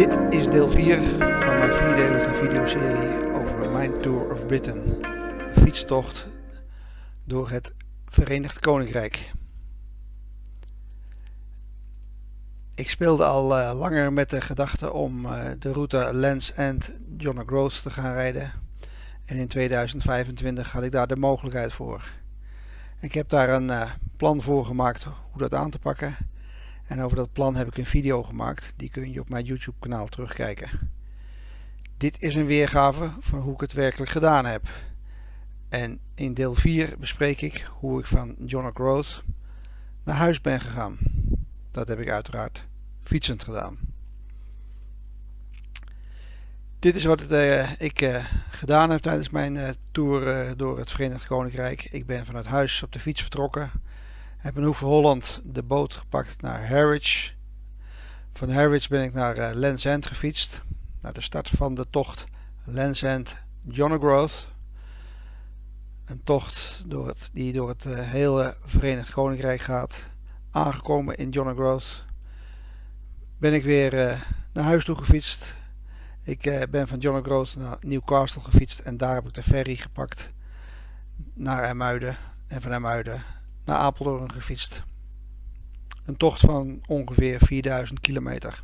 Dit is deel 4 van mijn vierdelige videoserie over mijn Tour of Britain. Een fietstocht door het Verenigd Koninkrijk. Ik speelde al langer met de gedachte om de route Land's End John O'Groats te gaan rijden. En in 2025 had ik daar de mogelijkheid voor. Ik heb daar een plan voor gemaakt hoe dat aan te pakken. En over dat plan heb ik een video gemaakt, die kun je op mijn YouTube kanaal terugkijken. Dit is een weergave van hoe ik het werkelijk gedaan heb. En in deel 4 bespreek ik hoe ik van John O'Groats naar huis ben gegaan. Dat heb ik uiteraard fietsend gedaan. Dit is wat ik gedaan heb tijdens mijn tour door het Verenigd Koninkrijk. Ik ben vanuit huis op de fiets vertrokken. Heb in Hoek van Holland de boot gepakt naar Harwich. Van Harwich ben ik naar Land's End gefietst. Naar de start van de tocht Land's End John O'Groats. Een tocht die door het hele Verenigd Koninkrijk gaat. Aangekomen in John O'Groats ben ik weer naar huis toe gefietst. Ik ben van John O'Groats naar Newcastle gefietst en daar heb ik de ferry gepakt naar IJmuiden en van IJmuiden naar Apeldoorn gefietst. Een tocht van ongeveer 4000 kilometer.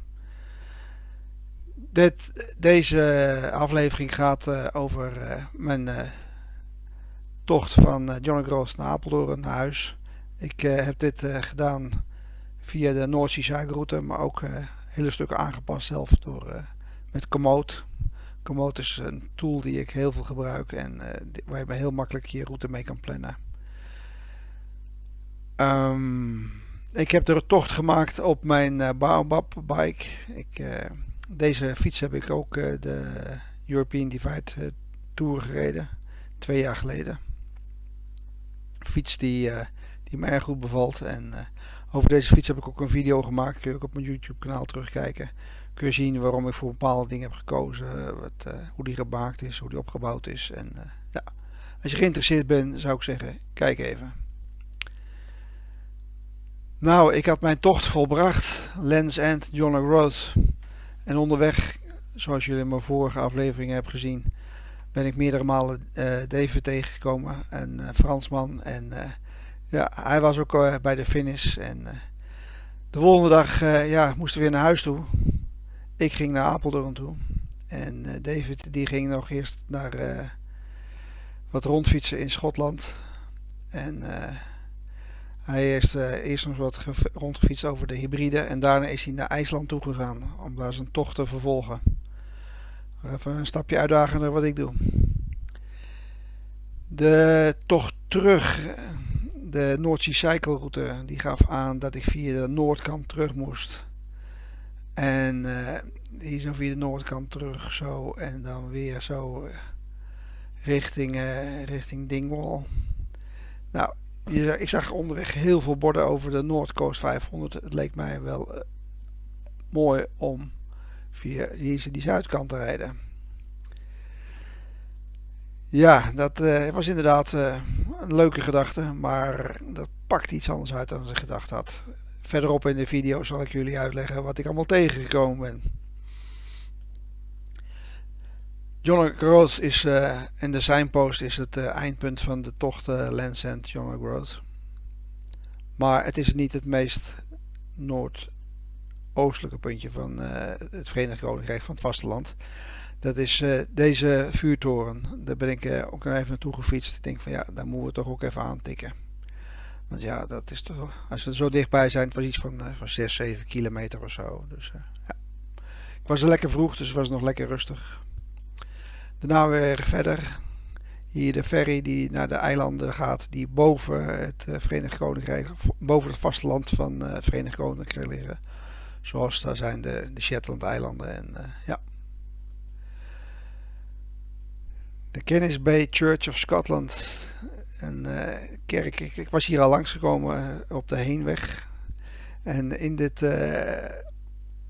Deze aflevering gaat over mijn tocht van John O'Groats naar Apeldoorn naar huis. Ik heb dit gedaan via de Noordzee-Zuidroute, maar ook hele stukken aangepast zelf met Komoot. Komoot is een tool die ik heel veel gebruik en waar je heel makkelijk je route mee kan plannen. Ik heb de tocht gemaakt op mijn Baobab bike. Deze fiets heb ik ook de European Divide Tour gereden, 2 jaar geleden. Een fiets die me erg goed bevalt. En over deze fiets heb ik ook een video gemaakt. Kun je ook op mijn YouTube kanaal terugkijken. Kun je zien waarom ik voor bepaalde dingen heb gekozen. Hoe die gemaakt is, hoe die opgebouwd is. En ja, als je geïnteresseerd bent, zou ik zeggen, kijk even. Nou, ik had mijn tocht volbracht. Land's End John O'Groats. En onderweg, zoals jullie in mijn vorige aflevering hebben gezien, ben ik meerdere malen David tegengekomen. Een Fransman. En ja, hij was ook bij de finish. En de volgende dag moesten we weer naar huis toe. Ik ging naar Apeldoorn toe. En David die ging nog eerst naar wat rondfietsen in Schotland. En hij is eerst nog wat rondgefietst over de hybride. En daarna is hij naar IJsland toe gegaan om daar zijn tocht te vervolgen. Maar even een stapje uitdagender wat ik doe. De tocht terug, de Noordzee Cycle route, die gaf aan dat ik via de noordkant terug moest. En hier zo via de noordkant terug zo en dan weer zo richting Dingwall. Nou, ik zag onderweg heel veel borden over de North Coast 500. Het leek mij wel mooi om via die zuidkant te rijden. Ja, dat was inderdaad een leuke gedachte, maar dat pakt iets anders uit dan ik gedacht had. Verderop in de video zal ik jullie uitleggen wat ik allemaal tegengekomen ben. John O'Groats is, en de signpost is het eindpunt van de tocht Land's End John O'Groats. Maar het is niet het meest noordoostelijke puntje van het Verenigd Koninkrijk van het vasteland. Dat is deze vuurtoren. Daar ben ik ook nog even naartoe gefietst. Ik denk van ja, daar moeten we toch ook even aantikken. Want ja, dat is toch, als we er zo dichtbij zijn, het was iets van 6, 7 kilometer of zo. Dus ja. Ik was er lekker vroeg, dus het was nog lekker rustig. Daarna weer verder. Hier de ferry die naar de eilanden gaat, die boven het Verenigd Koninkrijk, boven het vasteland van het Verenigd Koninkrijk liggen. Zoals daar zijn de Shetland-eilanden en ja. De Kennis Bay Church of Scotland. Een kerk. Ik was hier al langsgekomen op de heenweg. En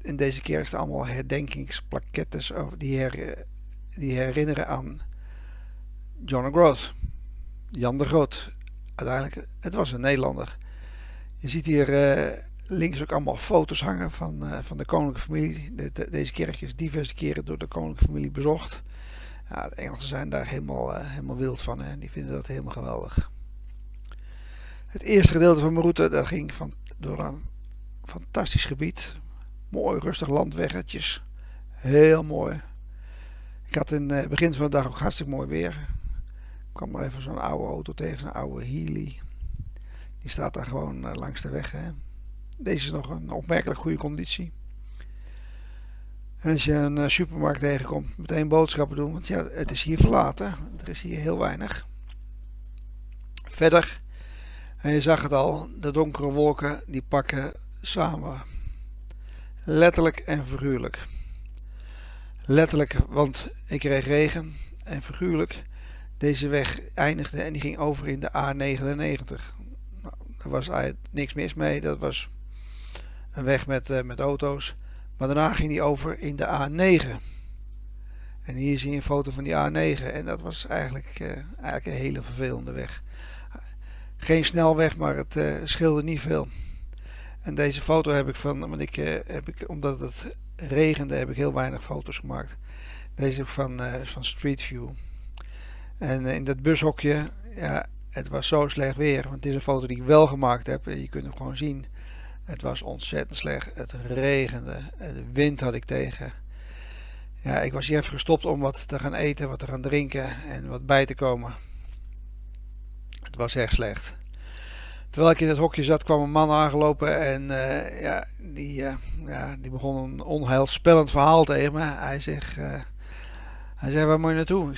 in deze kerk staan allemaal herdenkingsplakettes die herinneren aan John O'Groats. Jan de Groot. Uiteindelijk, het was een Nederlander. Je ziet hier links ook allemaal foto's hangen van de koninklijke familie. Deze kerk is diverse keren door de koninklijke familie bezocht. Ja, de Engelsen zijn daar helemaal wild van. Hè? Die vinden dat helemaal geweldig. Het eerste gedeelte van mijn route dat ging door een fantastisch gebied. Mooi rustig landweggetjes. Heel mooi. Ik had in het begin van de dag ook hartstikke mooi weer. Ik kwam maar even zo'n oude auto tegen, zo'n oude Healy. Die staat daar gewoon langs de weg. Hè. Deze is nog een opmerkelijk goede conditie. En als je een supermarkt tegenkomt, meteen boodschappen doen. Want ja, het is hier verlaten. Er is hier heel weinig. Verder, en je zag het al, de donkere wolken die pakken samen. Letterlijk en figuurlijk. Letterlijk, want ik kreeg regen. En figuurlijk, deze weg eindigde en die ging over in de A99. Nou, daar was eigenlijk niks mis mee. Dat was een weg met auto's. Maar daarna ging die over in de A9. En hier zie je een foto van die A9. En dat was eigenlijk een hele vervelende weg. Geen snelweg, maar het scheelde niet veel. En deze foto heb ik want omdat het regende, heb ik heel weinig foto's gemaakt. Deze heb ik van Street View. En in dat bushokje, ja, het was zo slecht weer. Want het is een foto die ik wel gemaakt heb. En je kunt hem gewoon zien. Het was ontzettend slecht. Het regende. De wind had ik tegen. Ja, ik was hier even gestopt om wat te gaan eten, wat te gaan drinken en wat bij te komen. Het was echt slecht. Terwijl ik in het hokje zat, kwam een man aangelopen en die begon een onheilspellend verhaal tegen me. Hij zei, waar moet je naartoe?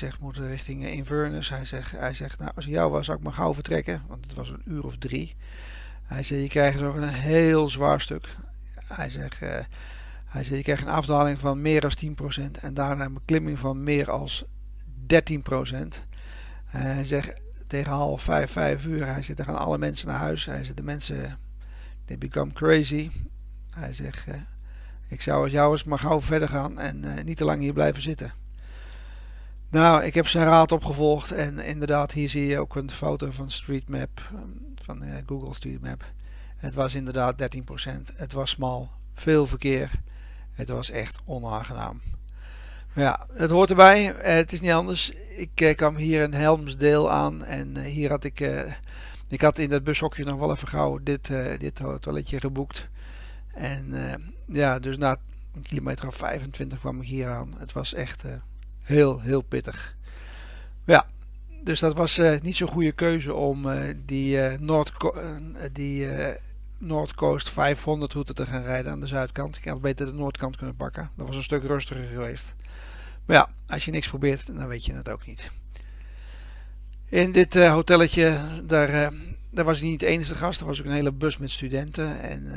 Ik moet richting Inverness. Hij zegt, nou, als ik jou was, zou ik maar gauw vertrekken, want het was een uur of 3. Hij zei, je krijgt nog een heel zwaar stuk. Hij zegt, je krijgt een afdaling van meer dan 10% en daarna een beklimming van meer dan 13%. Hij zegt, tegen 5 uur, hij zegt, dan gaan alle mensen naar huis. Hij zegt, de mensen, they become crazy. Hij zegt, ik zou als jou eens maar gauw verder gaan en niet te lang hier blijven zitten. Nou, ik heb zijn raad opgevolgd en inderdaad, hier zie je ook een foto van Street Map, van Google Street Map. Het was inderdaad 13%. Het was smal, veel verkeer. Het was echt onaangenaam. Maar ja, het hoort erbij. Het is niet anders. Ik kwam hier in Helmsdale aan en hier had ik had in dat bushokje nog wel even gauw dit toiletje geboekt. En dus na een kilometer of 25 kwam ik hier aan. Het was echt heel pittig. Ja, dus dat was niet zo'n goede keuze om die North Coast 500 route te gaan rijden aan de zuidkant. Ik had beter de noordkant kunnen pakken. Dat was een stuk rustiger geweest. Maar ja, als je niks probeert, dan weet je het ook niet. In dit hotelletje, daar was ik niet de enige gast. Er was ook een hele bus met studenten. En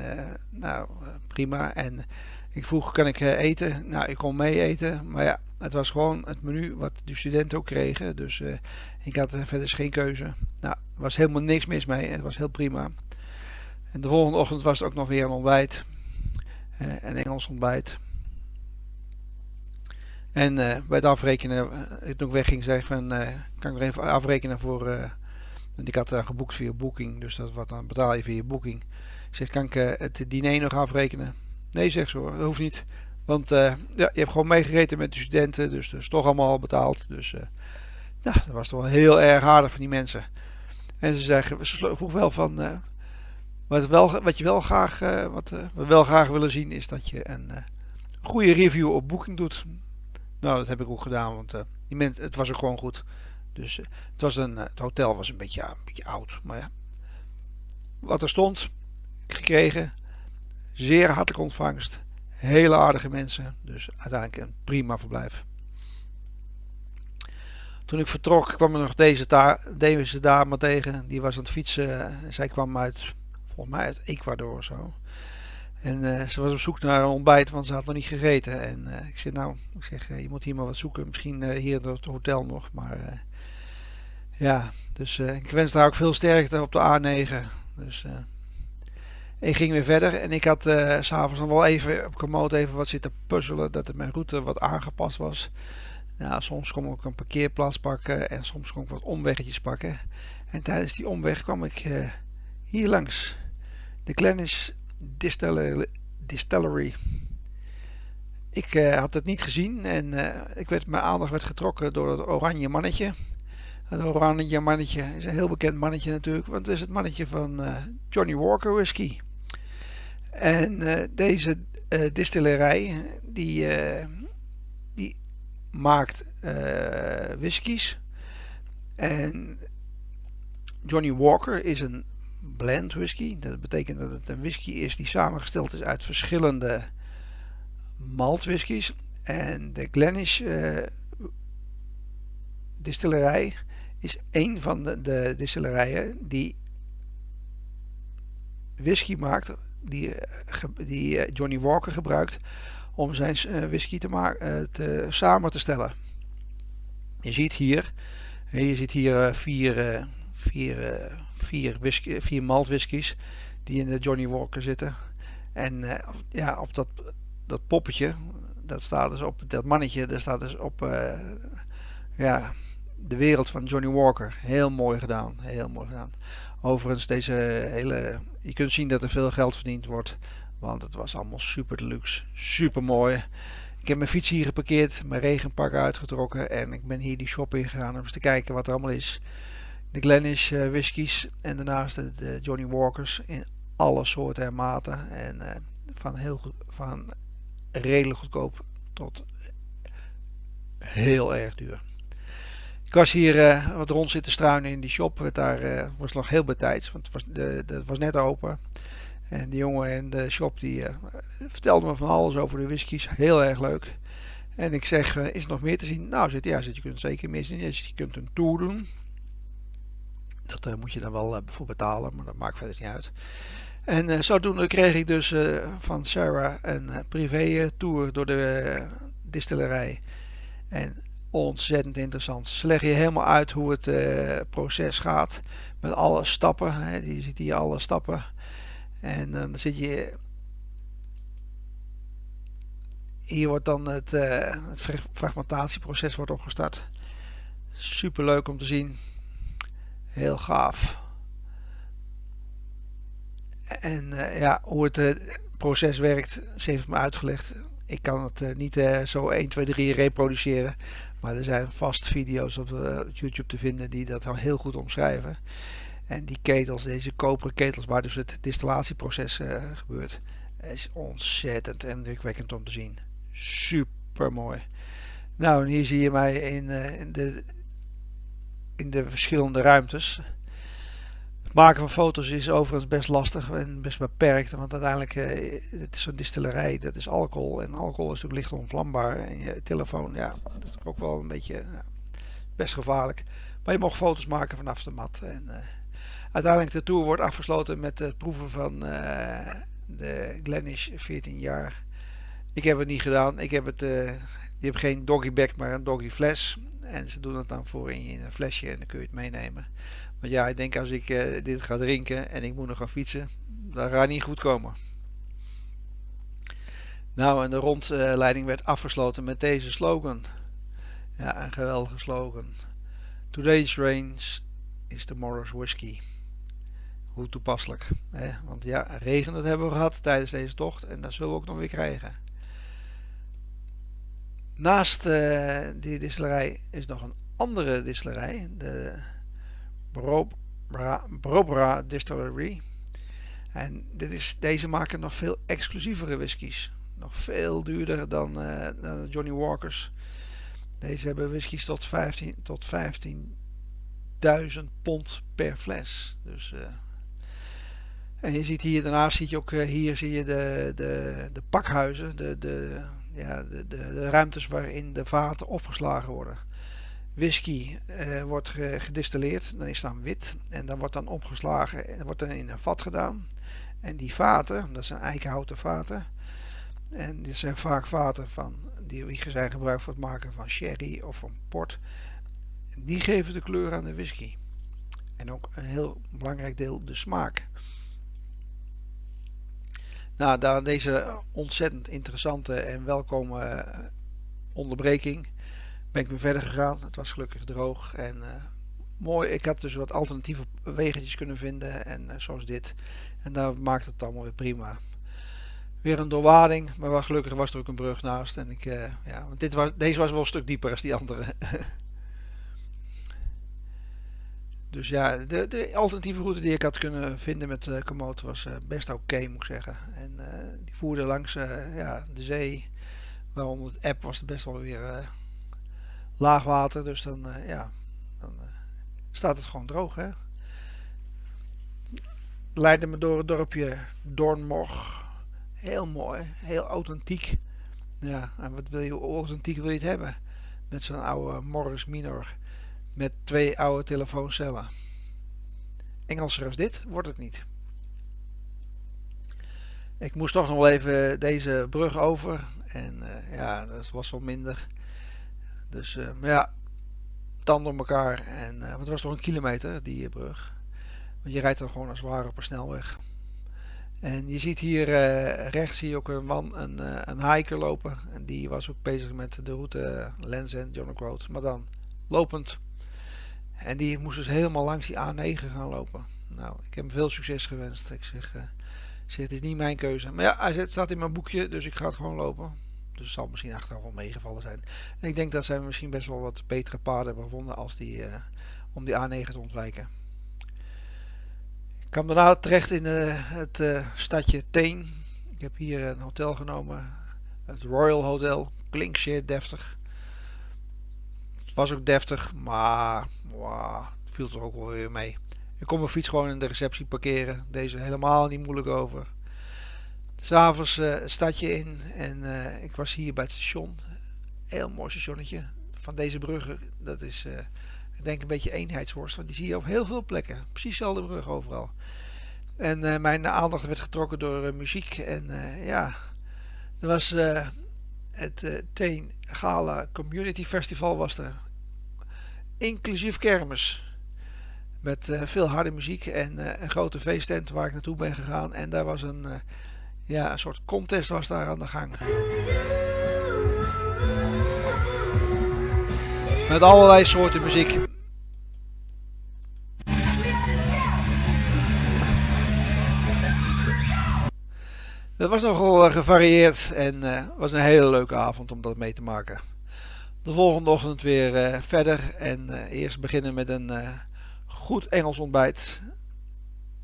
prima. En ik vroeg, kan ik eten? Nou, ik kon mee eten. Maar ja, het was gewoon het menu wat de studenten ook kregen. Dus ik had verder geen keuze. Nou, er was helemaal niks mis mee. Het was heel prima. En de volgende ochtend was het ook nog weer een ontbijt. Een Engels ontbijt. En bij het afrekenen, toen ik wegging, zei ik van, kan ik er even afrekenen voor, want ik had geboekt via Booking, dus dan betaal je via Booking. Ik zeg, kan ik het diner nog afrekenen? Nee, zegt ze hoor, dat hoeft niet. Want je hebt gewoon meegegeten met de studenten, dus dat is toch allemaal al betaald. Dus dat was toch wel heel erg aardig van die mensen. En ze vroeg wel van, wat we wel graag willen zien is dat je een goede review op Booking doet. Nou, dat heb ik ook gedaan, want het was ook gewoon goed. Dus het hotel was een beetje oud. Maar ja, wat er stond, gekregen. Zeer hartelijke ontvangst. Hele aardige mensen. Dus uiteindelijk een prima verblijf. Toen ik vertrok kwam er nog deze dame tegen. Die was aan het fietsen. Zij kwam volgens mij uit Ecuador of zo. En ze was op zoek naar een ontbijt, want ze had nog niet gegeten. En ik zeg, je moet hier maar wat zoeken. Misschien hier in het hotel nog. Maar dus ik wens haar ook veel sterkte op de A9. Dus ik ging weer verder. En ik had 's avonds nog wel even op Komoot even wat zitten puzzelen. Dat mijn route wat aangepast was. Nou, soms kon ik ook een parkeerplaats pakken. En soms kon ik wat omweggetjes pakken. En tijdens die omweg kwam ik hier langs. De Glennish Distillery. Ik had het niet gezien en mijn aandacht werd getrokken door het oranje mannetje. Het oranje mannetje is een heel bekend mannetje natuurlijk, want het is het mannetje van Johnnie Walker whisky. En deze distillerij die maakt whiskies. En Johnnie Walker is een blend whisky. Dat betekent dat het een whisky is die samengesteld is uit verschillende maltwhiskies. En de Glennish distillerij is een van de distillerijen die whisky maakt die Johnnie Walker gebruikt om zijn whisky samen te stellen. Je ziet hier vier maltwhiskies die in de Johnnie Walker zitten. En op dat poppetje, dat staat dus op dat mannetje, daar staat dus op de wereld van Johnnie Walker. Heel mooi gedaan, heel mooi gedaan. Overigens, je kunt zien dat er veel geld verdiend wordt, want het was allemaal super deluxe, super mooi. Ik heb mijn fiets hier geparkeerd, mijn regenpak uitgetrokken en ik ben hier die shop ingegaan om eens te kijken wat er allemaal is. De Glennish whiskies en daarnaast de Johnnie Walkers in alle soorten en maten. En van redelijk goedkoop tot heel erg duur. Ik was hier wat rond zitten struinen in die shop. Daar was nog heel betijds, want het was net open. En die jongen in de shop die vertelde me van alles over de whiskies. Heel erg leuk. En ik zeg, is er nog meer te zien? Nou, je kunt zeker meer zien. Je kunt een tour doen. Dat moet je dan wel voor betalen, maar dat maakt verder niet uit. En zodoende kreeg ik dus van Sarah een privé tour door de distillerij. En ontzettend interessant. Ze leggen je helemaal uit hoe het proces gaat. Met alle stappen. Je ziet hier alle stappen. En dan zit je... Hier wordt dan het fragmentatieproces wordt opgestart. Super leuk om te zien. Heel gaaf. En hoe het proces werkt, ze heeft me uitgelegd. Ik kan het niet zo 1, 2, 3 reproduceren. Maar er zijn vast video's op YouTube te vinden die dat heel goed omschrijven. En die ketels, deze koperen ketels waar dus het distillatieproces gebeurt, is ontzettend indrukwekkend om te zien. Super mooi. Nou, en hier zie je mij in de verschillende ruimtes. Het maken van foto's is overigens best lastig en best beperkt, want uiteindelijk het is zo'n distillerij, dat is alcohol en alcohol is natuurlijk licht onvlambaar en je telefoon, dat is ook wel een beetje best gevaarlijk. Maar je mag foto's maken vanaf de mat en uiteindelijk de tour wordt afgesloten met het proeven van de Glennish 14 jaar. Ik heb het niet gedaan, die hebben geen doggy bag, maar een doggy fles en ze doen het dan voor in een flesje en dan kun je het meenemen. Want ik denk als ik dit ga drinken en ik moet nog gaan fietsen, dat gaat niet goed komen. Nou, en de rondleiding werd afgesloten met deze slogan. Ja, een geweldige slogan. Today's rains is tomorrow's whisky. Hoe toepasselijk. Hè? Want regen dat hebben we gehad tijdens deze tocht en dat zullen we ook nog weer krijgen. Naast die distillerij is nog een andere distillerij. De Brobra Distillery. En deze maken nog veel exclusievere whiskies. Nog veel duurder dan de Johnnie Walkers. Deze hebben whiskies tot 15.000 pond per fles. Dus, en je ziet hier, daarnaast zie je ook hier zie je de pakhuizen. De ruimtes waarin de vaten opgeslagen worden. Whisky wordt gedistilleerd, dan is dan wit en dan wordt dan opgeslagen en wordt dan in een vat gedaan. En die vaten, dat zijn eikenhouten vaten. En dit zijn vaak vaten die zijn gebruikt voor het maken van sherry of van port. Die geven de kleur aan de whisky. En ook een heel belangrijk deel de smaak. Nou, na deze ontzettend interessante en welkome onderbreking ben ik weer verder gegaan. Het was gelukkig droog en mooi. Ik had dus wat alternatieve wegentjes kunnen vinden en zoals dit. En dat maakt het allemaal weer prima. Weer een doorwading, maar gelukkig was er ook een brug naast. En want deze was wel een stuk dieper als die andere. Dus ja, de alternatieve route die ik had kunnen vinden met Komoot was best oké, moet ik zeggen. En die voerde langs de zee, waaronder het app was het best wel weer laag water. Dus dan staat het gewoon droog, hè. Leidde me door het dorpje Doornmorg. Heel mooi, heel authentiek. Ja, en hoe authentiek wil je het hebben? Met zo'n oude Morris Minor met 2 oude telefooncellen. Engelser als dit wordt het niet. Ik moest toch nog wel even deze brug over. En dat was wel minder. Dus tanden door elkaar. En het was toch een kilometer, die brug. Want je rijdt dan gewoon als het ware op een snelweg. En je ziet hier rechts zie je ook een man, een hiker lopen. En die was ook bezig met de route Lens End, John O'Groats Road. Maar dan lopend. En die moest dus helemaal langs die A9 gaan lopen. Nou, ik heb hem veel succes gewenst. Ik zeg, het is niet mijn keuze. Maar ja, hij staat in mijn boekje, dus ik ga het gewoon lopen. Dus het zal misschien achteraf wel meegevallen zijn. En ik denk dat zij misschien best wel wat betere paden hebben gevonden als om die A9 te ontwijken. Ik kwam daarna terecht in het stadje Teen. Ik heb hier een hotel genomen. Het Royal Hotel. Klinkt zeer deftig. Het was ook deftig, maar het viel er ook wel weer mee. Ik kon mijn fiets gewoon in de receptie parkeren. Deze helemaal niet moeilijk over. S'avonds het stadje in en ik was hier bij het station. Heel mooi stationnetje. Van deze bruggen, dat is ik denk een beetje eenheidshorst, want die zie je op heel veel plekken. Precies dezelfde brug overal. En mijn aandacht werd getrokken door muziek. En er was het Teen Gala Community Festival was er. Inclusief kermis. Met veel harde muziek en een grote feesttent waar ik naartoe ben gegaan. En daar was een soort contest was daar aan de gang. Met allerlei soorten muziek. Dat was nogal gevarieerd en was een hele leuke avond om dat mee te maken. De volgende ochtend weer verder en eerst beginnen met een goed Engels ontbijt.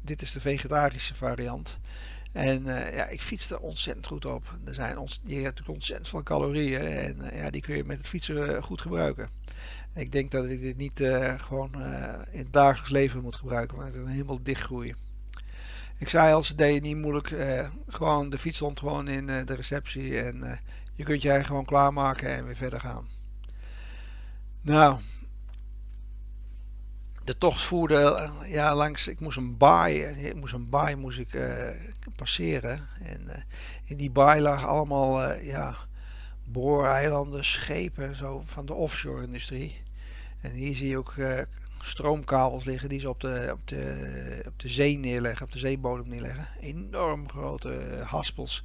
Dit is de vegetarische variant. En ik fietste ontzettend goed op. Je hebt natuurlijk ontzettend veel calorieën en die kun je met het fietsen goed gebruiken. Ik denk dat ik dit niet gewoon in het dagelijks leven moet gebruiken, want het is helemaal dichtgroeien. Ik zei al, ze deden niet moeilijk. Gewoon de fiets stond gewoon in de receptie en je kunt je gewoon klaarmaken en weer verder gaan. Nou, de tocht voerde langs. Ik moest een baai passeren en in die baai lagen allemaal booreilanden, schepen zo van de offshore industrie. En hier zie je ook stroomkabels liggen die ze op de zee neerleggen, op de zeebodem neerleggen. Enorm grote haspels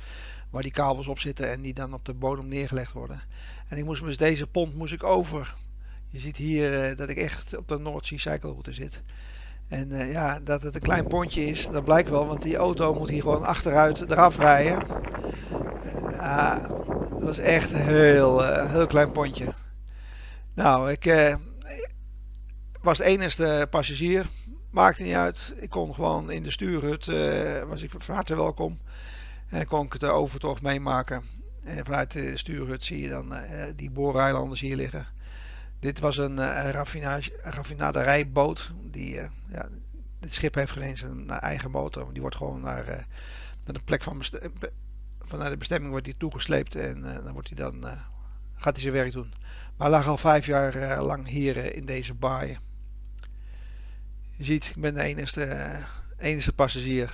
waar die kabels op zitten en die dan op de bodem neergelegd worden. En ik moest dus deze pont over. Je ziet hier dat ik echt op de North Sea Cycle Route zit. En dat het een klein pontje is, dat blijkt wel, want die auto moet hier gewoon achteruit eraf rijden. Dat was echt een heel klein pontje. Nou, ik was de enige passagier. Maakte niet uit. Ik kon gewoon in de stuurhut, was ik van harte welkom. En kon ik het overtocht meemaken. En vanuit de stuurhut zie je dan die booreilanden hier liggen. Dit was een raffinaderijboot. Dit schip heeft geen eens een eigen motor. Die wordt gewoon naar de plek vanuit de bestemming wordt die toegesleept. En dan gaat hij zijn werk doen. Maar hij lag al 5 jaar lang hier in deze baai. Je ziet, ik ben de enige passagier.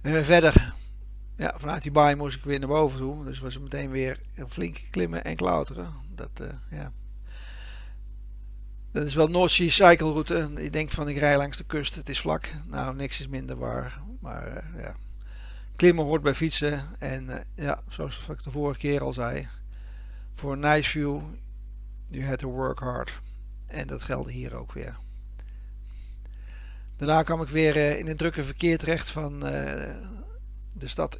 Verder, vanuit die baai moest ik weer naar boven toe. Dus was het meteen weer een flink klimmen en klauteren. Dat is wel North Sea Cycle Route. Je denkt van ik rij langs de kust, het is vlak. Nou, niks is minder waar. Maar klimmen hoort bij fietsen. En zoals ik de vorige keer al zei. Voor een nice view, you had to work hard. En dat geldt hier ook weer. Daarna kwam ik weer in het drukke verkeer terecht van de stad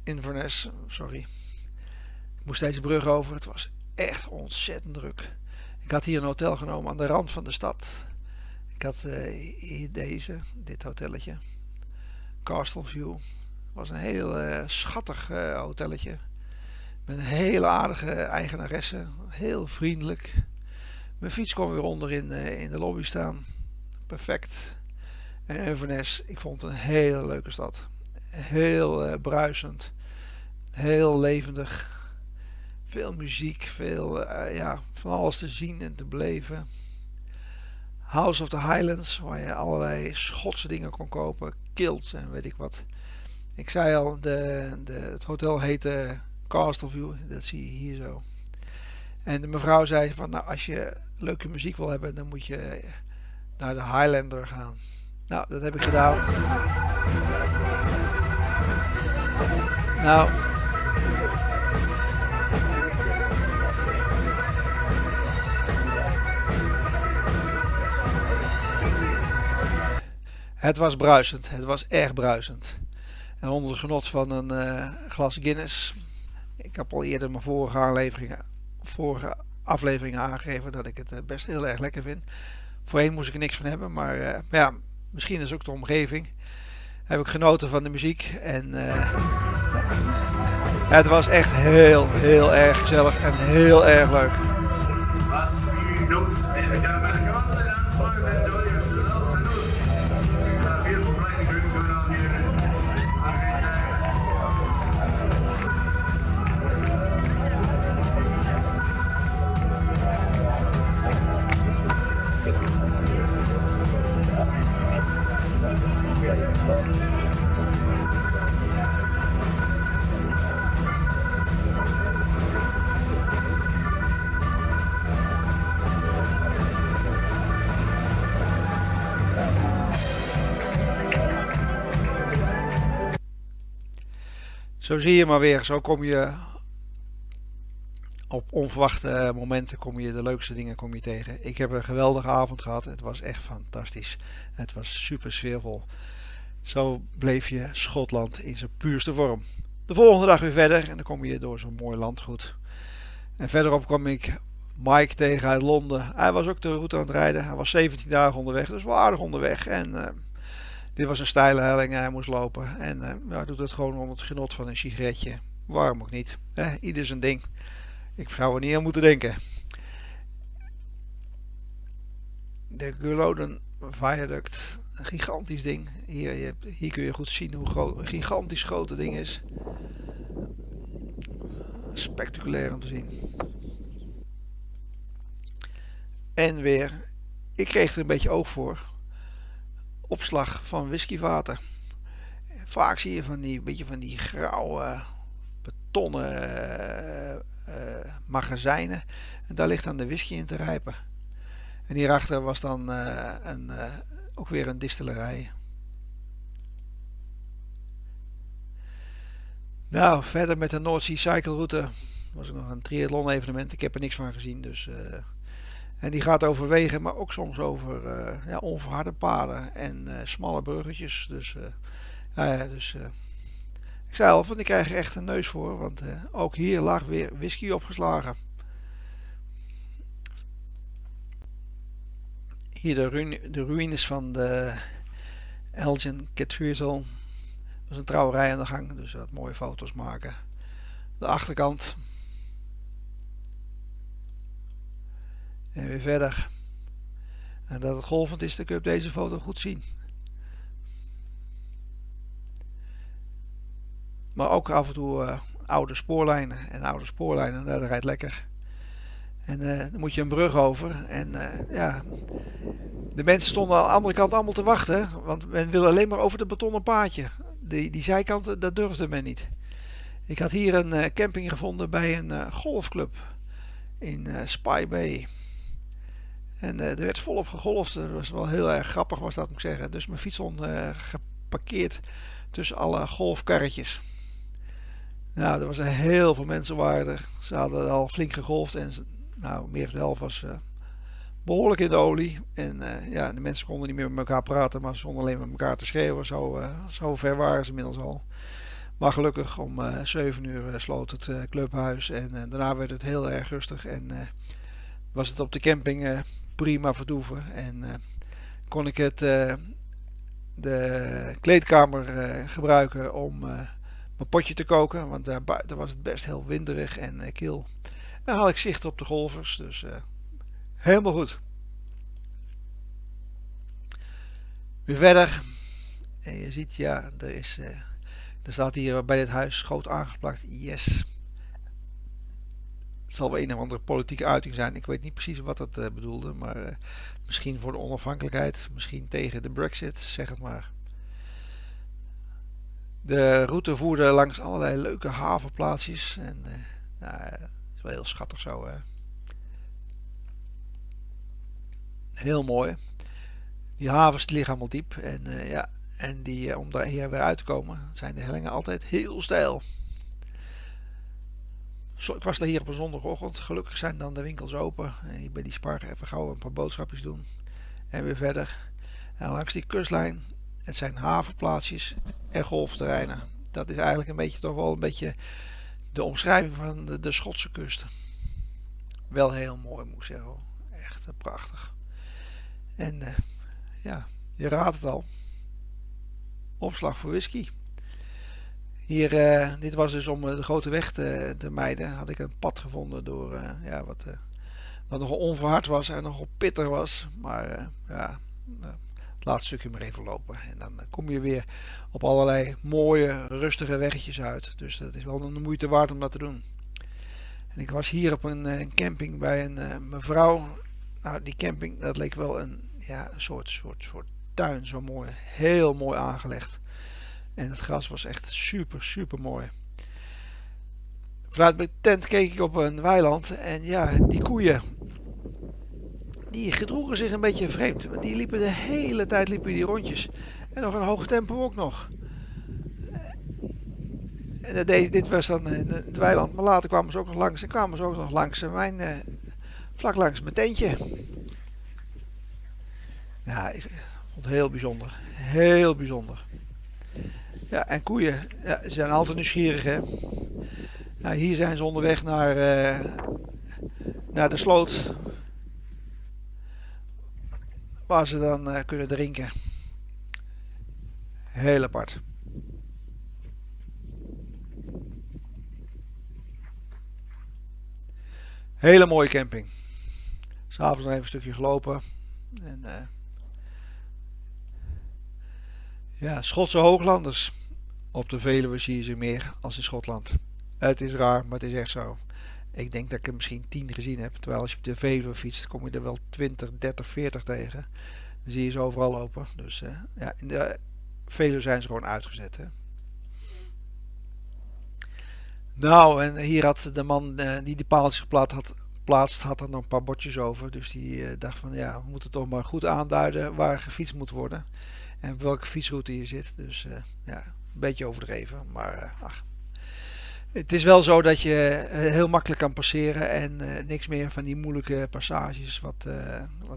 Inverness, sorry. Ik moest deze brug over. Het was echt ontzettend druk. Ik had hier een hotel genomen aan de rand van de stad. Ik had hier dit hotelletje. Castleview. Het was een heel schattig hotelletje. Met een hele aardige eigenaresse. Heel vriendelijk. Mijn fiets kwam weer onder in de lobby staan. Perfect. En Inverness, ik vond het een hele leuke stad. Heel bruisend. Heel levendig. Veel muziek. Veel van alles te zien en te beleven. House of the Highlands, waar je allerlei Schotse dingen kon kopen. Kilts en weet ik wat. Ik zei al, het hotel heette Castleview. Dat zie je hier zo. En de mevrouw zei van, nou, als je leuke muziek wil hebben, dan moet je naar de Highlander gaan. Nou, dat heb ik gedaan. Nou. Het was bruisend. Het was erg bruisend. En onder het genot van een glas Guinness. Ik heb al eerder mijn vorige afleveringen aangegeven dat ik het best heel erg lekker vind. Voorheen moest ik er niks van hebben, maar ja, misschien is ook de omgeving. Heb ik genoten van de muziek en het was echt heel erg gezellig en heel erg leuk. Zo zie je maar weer, zo kom je op onverwachte momenten de leukste dingen tegen. Ik heb een geweldige avond gehad, het was echt fantastisch. Het was super sfeervol. Zo bleef je Schotland in zijn puurste vorm. De volgende dag weer verder en dan kom je door zo'n mooi landgoed. En verderop kwam ik Mike tegen uit Londen. Hij was ook de route aan het rijden, hij was 17 dagen onderweg, dus wel aardig onderweg. En dit was een steile helling en hij moest lopen. En hij doet het gewoon onder het genot van een sigaretje. Waarom ook niet? Ieder zijn ding. Ik zou er niet aan moeten denken. De Culloden Viaduct. Een gigantisch ding. Hier kun je goed zien hoe een gigantisch groot ding is. Spectaculair om te zien. En weer. Ik kreeg er een beetje oog voor. Opslag van whiskyvaten. Vaak zie je van die grauwe betonnen magazijnen. En daar ligt dan de whisky in te rijpen. En hierachter was dan ook weer een distillerij. Nou, verder met de North Sea Cycle route. Was er nog een triathlon evenement. Ik heb er niks van gezien. Dus, en die gaat over wegen, maar ook soms over onverharde paden en smalle bruggetjes. Dus, ik zei al, van ik krijg er echt een neus voor. Want ook hier lag weer whisky opgeslagen. Hier de ruïnes van de Elgin Cathedral. Dat is een trouwerij aan de gang, dus wat mooie foto's maken. De achterkant. En weer verder. En dat het golvend is, dan kun je op deze foto goed zien. Maar ook af en toe oude spoorlijnen. En oude spoorlijnen, dat rijdt lekker. En dan moet je een brug over. En de mensen stonden aan de andere kant allemaal te wachten. Want men wilde alleen maar over de betonnen paadje. Die zijkant, dat durfde men niet. Ik had hier een camping gevonden bij een golfclub. In Spy Bay. En er werd volop gegolfd. Dat was wel heel erg grappig, was dat, moet ik zeggen. Dus mijn fiets stond geparkeerd tussen alle golfkarretjes. Nou, er was heel veel mensen waren er. Ze hadden al flink gegolfd en meer dan de helft was behoorlijk in de olie. En ja, de mensen konden niet meer met elkaar praten, maar ze stonden alleen met elkaar te schreeuwen. Zo ver waren ze inmiddels al. Maar gelukkig om 7 uur sloot het clubhuis en daarna werd het heel erg rustig. En was het op de camping prima vertoeven. En kon ik de kleedkamer gebruiken om mijn potje te koken. Want daar buiten was het best heel winderig en kil. En dan had ik zicht op de golvers, dus helemaal goed. Weer verder. En je ziet, ja, er staat hier bij dit huis groot aangeplakt. Yes. Het zal wel een of andere politieke uiting zijn. Ik weet niet precies wat het bedoelde. Maar misschien voor de onafhankelijkheid. Misschien tegen de Brexit. Zeg het maar. De route voerde langs allerlei leuke havenplaatsjes. En nou, dat is wel heel schattig zo. Hè? Heel mooi. Die havens liggen allemaal diep. En ja, en om daar hier weer uit te komen zijn de hellingen altijd heel steil. Ik was daar hier op een zondagochtend. Gelukkig zijn dan de winkels open. En hier bij die Spar even gauw een paar boodschapjes doen. En weer verder. En langs die kustlijn. Het zijn havenplaatsjes en golfterreinen. Dat is eigenlijk een beetje toch wel een beetje de omschrijving van de Schotse kust. Wel heel mooi moet ik zeggen. Echt prachtig. En ja, je raadt het al. Opslag voor whisky. Hier, dit was dus om de grote weg te mijden. Had ik een pad gevonden door ja, wat nogal onverhard was en nogal pittig was. Maar ja, het laatste stukje maar even lopen. En dan kom je weer op allerlei mooie, rustige weggetjes uit. Dus dat is wel de moeite waard om dat te doen. En ik was hier op een camping bij een mevrouw. Nou, die camping, dat leek wel een soort tuin. Zo mooi, heel mooi aangelegd. En het gras was echt super mooi. Vanuit mijn tent keek ik op een weiland. En ja, die koeien. Die gedroegen zich een beetje vreemd. Want die liepen de hele tijd die rondjes. En nog een hoog tempo ook nog. En dit was dan het weiland. Maar later kwamen ze ook nog langs. En kwamen ze ook nog langs vlak langs mijn tentje. Ja, ik vond het heel bijzonder. Heel bijzonder. Ja, en koeien, ja, ze zijn altijd nieuwsgierig, hè. Nou, hier zijn ze onderweg naar de sloot. Waar ze dan kunnen drinken. Heel apart. Hele mooie camping. S'avonds nog even een stukje gelopen. En ja, Schotse hooglanders. Op de Veluwe zie je ze meer als in Schotland. Het is raar, maar het is echt zo. Ik denk dat ik er misschien 10 gezien heb. Terwijl als je op de Veluwe fietst, kom je er wel 20, 30, 40 tegen. Dan zie je ze overal lopen. Dus ja, in de Veluwe zijn ze gewoon uitgezet. Hè. Nou, en hier had de man die de paaltjes geplaatst, had er nog een paar bordjes over. Dus die dacht van, ja, we moeten toch maar goed aanduiden waar gefietst moet worden. En op welke fietsroute je zit. Dus ja, een beetje overdreven. Maar ach. Het is wel zo dat je heel makkelijk kan passeren. En niks meer van die moeilijke passages. Wat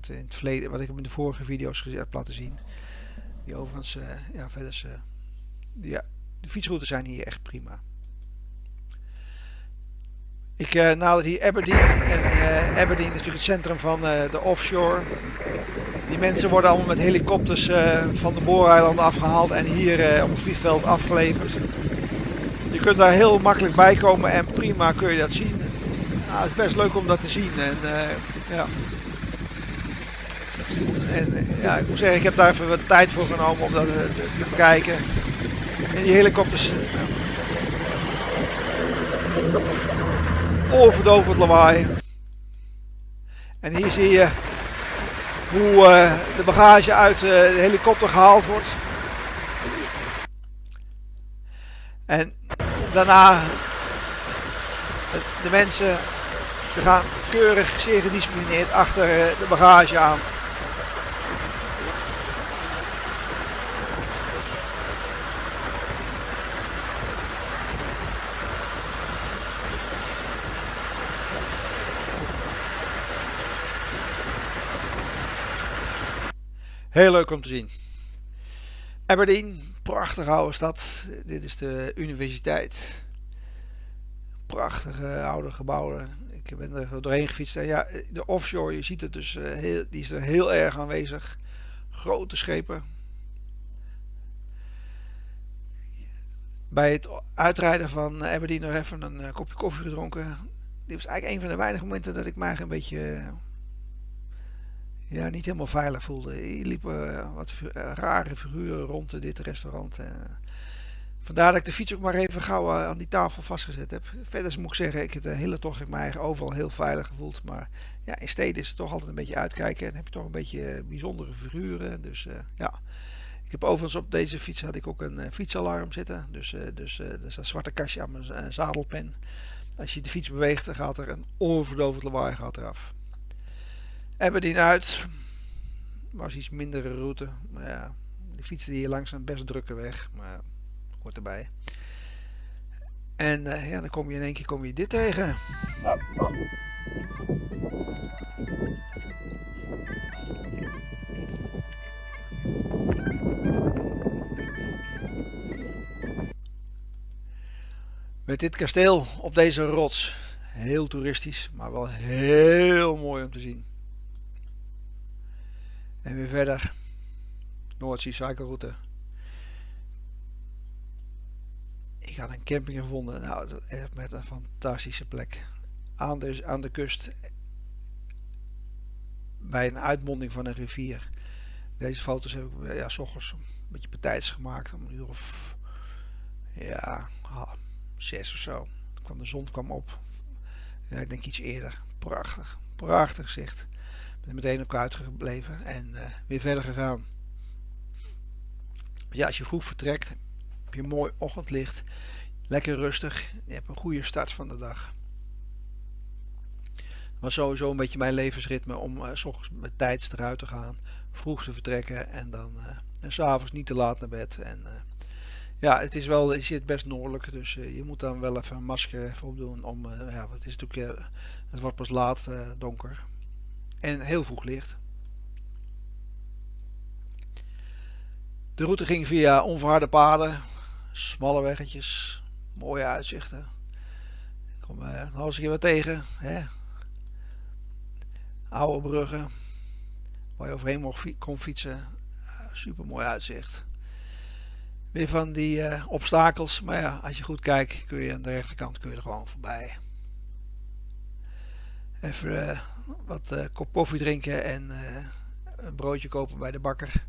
in het verleden, wat ik in de vorige video's heb laten zien. Die overigens, ja, verder. Ja, de fietsroutes zijn hier echt prima. Ik nader hier Aberdeen. En Aberdeen is natuurlijk het centrum van de offshore. Die mensen worden allemaal met helikopters van de booreilanden afgehaald en hier op het vliegveld afgeleverd. Je kunt daar heel makkelijk bij komen en prima kun je dat zien. Nou, het is best leuk om dat te zien. En ja, ik moet zeggen, ik heb daar even wat tijd voor genomen om dat te bekijken. En die helikopters. Overdovend lawaai. En hier zie je hoe de bagage uit de helikopter gehaald wordt. En daarna de mensen ze gaan keurig, zeer gedisciplineerd achter de bagage aan. Heel leuk om te zien. Aberdeen, prachtige oude stad. Dit is de universiteit. Prachtige oude gebouwen. Ik ben er doorheen gefietst. En ja, de offshore, je ziet het dus, die is er heel erg aanwezig. Grote schepen. Bij het uitrijden van Aberdeen nog even een kopje koffie gedronken. Dit was eigenlijk een van de weinige momenten dat ik mij een beetje niet helemaal veilig voelde. Hier liepen wat rare figuren rond dit restaurant. Vandaar dat ik de fiets ook maar even gauw aan die tafel vastgezet heb. Verder moet ik zeggen, ik heb de hele tocht ik me eigen overal heel veilig gevoeld. Maar ja, in steden is het toch altijd een beetje uitkijken. En heb je toch een beetje bijzondere figuren. Dus ja. Ik heb overigens op deze fiets had ik ook een fietsalarm zitten. Dus er staat een zwarte kastje aan mijn zadelpen. Als je de fiets beweegt, dan gaat er een oorverdovend lawaai eraf. Aberdeen uit. Was iets mindere route. Maar ja, de fietsen hier langs een best drukke weg. Maar hoort erbij. En ja, dan kom je in één keer dit tegen. Met dit kasteel op deze rots. Heel toeristisch, maar wel heel mooi om te zien. En weer verder. Noordzee cycleroute. Ik had een camping gevonden. Nou, echt met een fantastische plek. Aan de kust. Bij een uitmonding van een rivier. Deze foto's heb ik ja, 's ochtends een beetje partijds gemaakt. Om een uur of 6 of zo. De zon kwam op. Ja, ik denk iets eerder. Prachtig. Prachtig zicht. Ik ben meteen ook uitgebleven en weer verder gegaan. Ja, als je vroeg vertrekt, heb je een mooi ochtendlicht. Lekker rustig. Je hebt een goede start van de dag. Het was sowieso een beetje mijn levensritme om 's ochtends met tijds eruit te gaan. Vroeg te vertrekken en dan en 's avonds niet te laat naar bed. En ja, het is wel, je zit best noordelijk, dus je moet dan wel even een masker even opdoen. Ja, het is natuurlijk, het wordt pas laat donker. En heel vroeg licht. De route ging via onverharde paden, smalle weggetjes, mooie uitzichten. Ik kom nog eens een keer wat tegen. Hè? Oude bruggen, waar je overheen kon fietsen. Super mooi uitzicht. Weer van die obstakels, maar ja, als je goed kijkt kun je aan de rechterkant er gewoon voorbij. Even wat kop koffie drinken en een broodje kopen bij de bakker.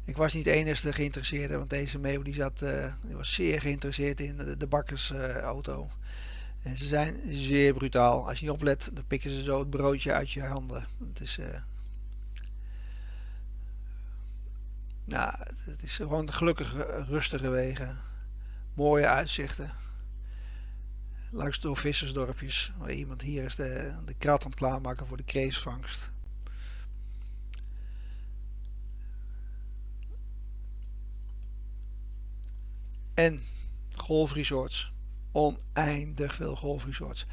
Ik was niet de enige geïnteresseerde, want deze meeuw die was zeer geïnteresseerd in de bakkersauto. En ze zijn zeer brutaal. Als je niet oplet, dan pikken ze zo het broodje uit je handen. Het is gewoon gelukkig rustige wegen. Mooie uitzichten. Langs door vissersdorpjes. Waar iemand hier is de krat aan het klaarmaken voor de kreeftvangst. En golfresorts. Oneindig veel golfresorts.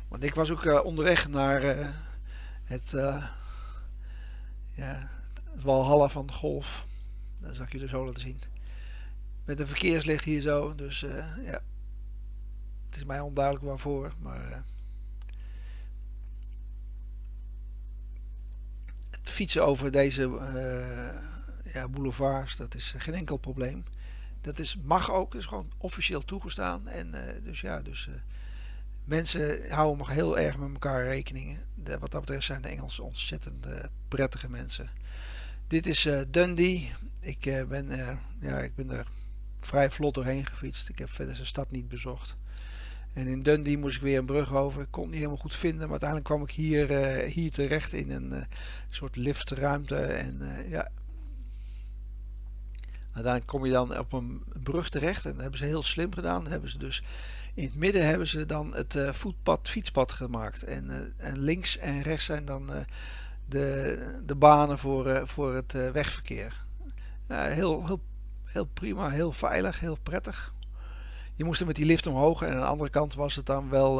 Want ik was ook onderweg naar het Walhalla van de golf. Dat zal ik jullie zo laten zien. Met een verkeerslicht hier zo. Dus ja. Het is mij onduidelijk waarvoor. Maar het fietsen over deze boulevards. Dat is geen enkel probleem. Dat mag ook. Dat is gewoon officieel toegestaan. En mensen houden nog heel erg met elkaar rekening. Wat dat betreft zijn de Engelsen ontzettend prettige mensen. Dit is Dundee. Ik ben er vrij vlot doorheen gefietst. Ik heb verder de stad niet bezocht. En in Dundee moest ik weer een brug over. Ik kon het niet helemaal goed vinden. Maar uiteindelijk kwam ik hier terecht in een soort liftruimte. En uiteindelijk kom je dan op een brug terecht. En dat hebben ze heel slim gedaan. Hebben ze dus in het midden hebben ze dan het fietspad gemaakt. En links en rechts zijn dan de banen voor het wegverkeer. Heel prima, heel veilig, heel prettig. Je moest er met die lift omhoog en aan de andere kant was het dan wel,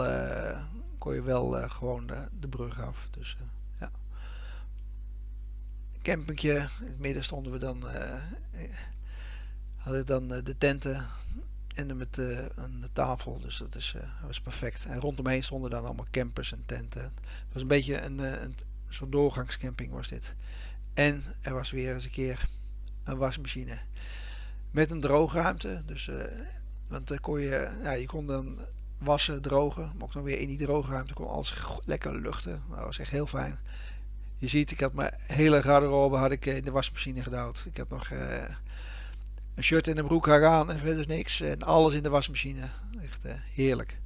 kon je wel gewoon de brug af. Dus ja. campingje. In het midden stonden we dan, hadden dan de tenten en met een tafel. Dus dat was perfect. En rondomheen stonden dan allemaal campers en tenten. Het was een beetje een zo'n doorgangscamping was dit. En er was weer eens een keer een wasmachine. Met een droogruimte. Dus, want dan kon je kon dan wassen, drogen. Maar ook dan weer in die droogruimte kon alles lekker luchten. Dat was echt heel fijn. Je ziet, ik had mijn hele garderobe had ik in de wasmachine gedouwd. Ik had nog een shirt en een broek aan en verder niks. En alles in de wasmachine. Echt heerlijk.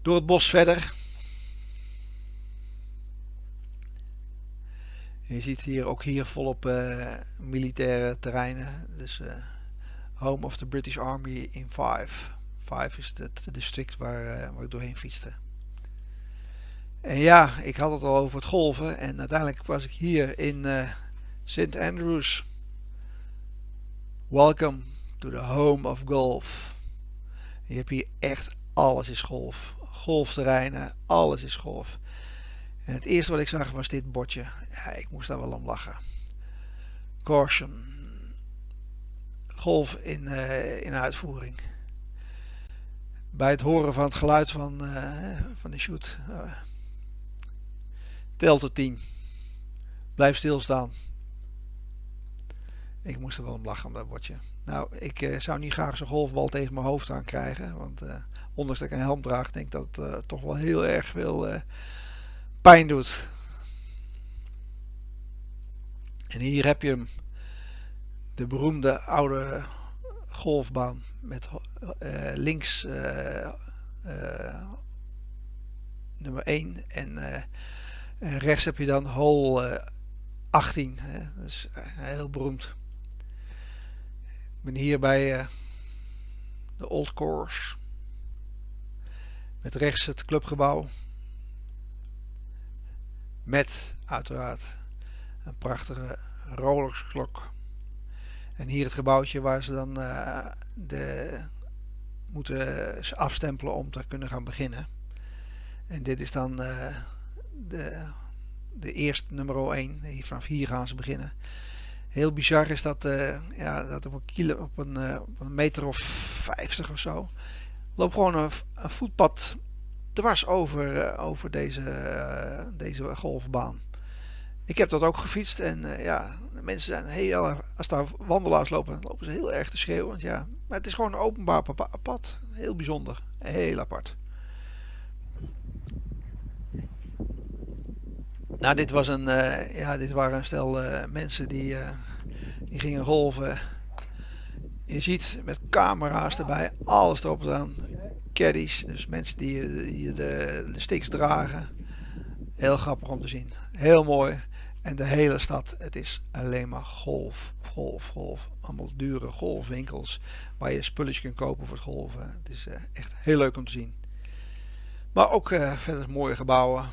Door het bos verder. Je ziet hier ook volop militaire terreinen. Dus Home of the British Army in Fife. Fife is het district waar ik doorheen fietste. En ja, ik had het al over het golven. En uiteindelijk was ik hier in St. Andrews. Welcome to the home of golf. Je hebt hier echt alles is golf. Golfterreinen, alles is golf. En het eerste wat ik zag was dit bordje. Ja, ik moest daar wel om lachen. Caution. Golf in uitvoering. Bij het horen van het geluid van de shoot. Tel tot 10. Blijf stilstaan. Ik moest er wel om lachen om dat bordje. Nou, ik zou niet graag zo'n golfbal tegen mijn hoofd aan krijgen. Want ondanks dat ik een helm draag, denk ik dat het toch wel heel erg veel pijn doet. En hier heb je hem. De beroemde oude golfbaan. Met links nummer 1 en rechts heb je dan hole 18. Dat is heel beroemd. Ik ben hier bij de Old Course. Met rechts het clubgebouw. Met uiteraard een prachtige Rolex klok. En hier het gebouwtje waar ze dan moeten afstempelen om te kunnen gaan beginnen. En dit is dan de eerste nummer 1. Vanaf hier gaan ze beginnen. Heel bizar is dat, dat op een meter of 50 of zo loopt gewoon een voetpad dwars over deze golfbaan. Ik heb dat ook gefietst en de mensen zijn heel, als daar wandelaars lopen ze heel erg te schreeuwen. Want maar het is gewoon een openbaar pad. Heel bijzonder. Heel apart. Nou, dit waren een stel mensen die gingen golven. Je ziet met camera's erbij, alles erop staan. Caddies, dus mensen die de sticks dragen. Heel grappig om te zien. Heel mooi. En de hele stad, het is alleen maar golf. Allemaal dure golfwinkels waar je spulletjes kunt kopen voor het golven. Het is echt heel leuk om te zien. Maar ook verder mooie gebouwen.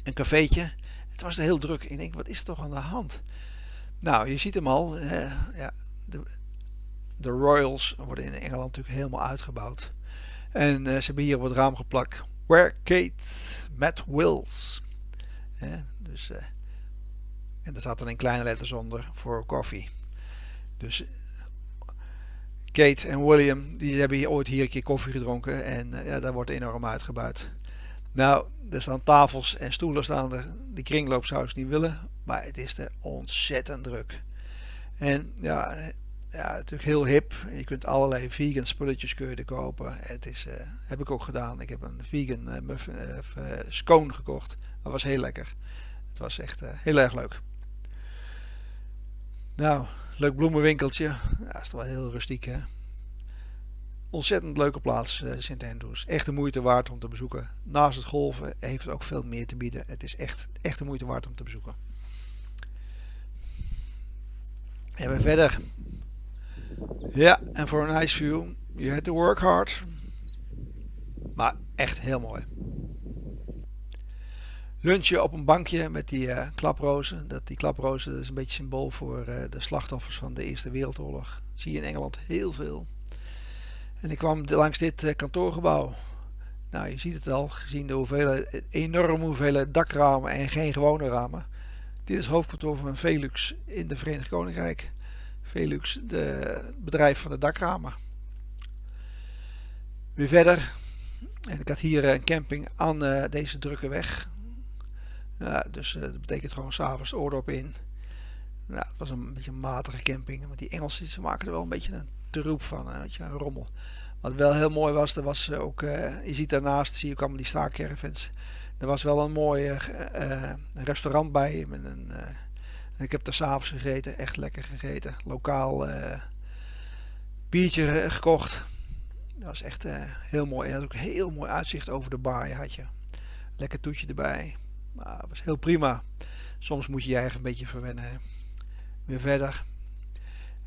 Een cafeetje. Het was er heel druk. Ik denk, wat is er toch aan de hand? Nou, je ziet hem al. De Royals worden in Engeland natuurlijk helemaal uitgebouwd. En ze hebben hier op het raam geplakt. Where Kate met Wills. Dus, en daar staat dan in kleine letters onder voor koffie. Dus Kate en William die hebben ooit hier een keer koffie gedronken. En daar wordt enorm uitgebuit. Nou, er staan tafels en stoelen staan er. Die kringloop zou ze niet willen. Maar het is er ontzettend druk. En natuurlijk heel hip. Je kunt allerlei vegan spulletjes er kopen. Het is, heb ik ook gedaan. Ik heb een vegan scone gekocht. Dat was heel lekker. Het was echt heel erg leuk. Nou, leuk bloemenwinkeltje. Ja, is toch wel heel rustiek, hè? Ontzettend leuke plaats, St. Andrews. Echt de moeite waard om te bezoeken. Naast het golven heeft het ook veel meer te bieden. Het is echt de moeite waard om te bezoeken. En we verder. Ja, en voor een nice view, you had to work hard. Maar echt heel mooi. Lunchen op een bankje met die klaprozen. Die klaprozen, dat is een beetje symbool voor de slachtoffers van de Eerste Wereldoorlog. Dat zie je in Engeland heel veel. En ik kwam langs dit kantoorgebouw. Nou, je ziet het al, gezien de enorme hoeveelheid dakramen en geen gewone ramen. Dit is het hoofdkantoor van Velux in de Verenigd Koninkrijk. Velux, het bedrijf van de dakramen. Weer verder. En ik had hier een camping aan deze drukke weg. Ja, dus dat betekent gewoon s'avonds oordop in. Ja, het was een beetje een matige camping. Maar die Engelsen ze maken er wel een beetje een troep van. Weet je, een rommel. Wat wel heel mooi was, er was ook, je ziet daarnaast, zie je ook allemaal die staakcaravans. Er was wel een mooi restaurant bij. Ik heb daar s'avonds gegeten, echt lekker gegeten. Lokaal biertje gekocht. Dat was echt heel mooi. En had ook een heel mooi uitzicht over de baai had je. Lekker toetje erbij. Maar dat was heel prima. Soms moet je je eigen een beetje verwennen. Hè. Weer verder.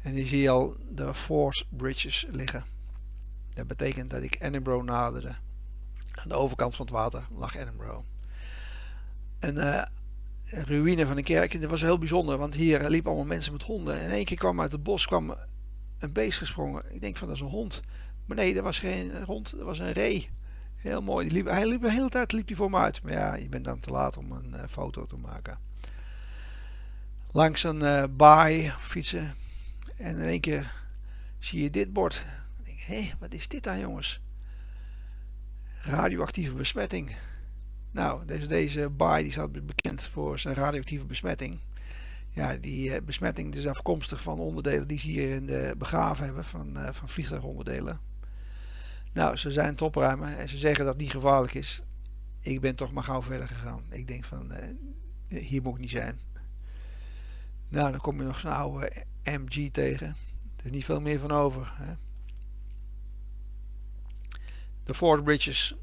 En hier zie je al de Forth Bridges liggen. Dat betekent dat ik Edinburgh naderde. Aan de overkant van het water lag Edinburgh. Een ruïne van een kerk. Dat was heel bijzonder. Want hier liepen allemaal mensen met honden. En in één keer kwam uit het bos een beest gesprongen. Ik denk van dat is een hond. Maar nee, dat was geen hond. Dat was een ree. Heel mooi. Hij liep de hele tijd voor me uit. Maar ja, je bent dan te laat om een foto te maken. Langs een baai fietsen. En in één keer zie je dit bord. Ik denk, hé, wat is dit dan jongens? Radioactieve besmetting. Nou, deze baai die staat bekend voor zijn radioactieve besmetting. Ja, die besmetting is afkomstig van onderdelen die ze hier in de begraven hebben van vliegtuigonderdelen. Nou, ze zijn het opruimen en ze zeggen dat het niet gevaarlijk is. Ik ben toch maar gauw verder gegaan. Ik denk van, hier moet ik niet zijn. Nou, dan kom je nog zo'n oude MG tegen. Er is niet veel meer van over. Hè? De Forth Bridges.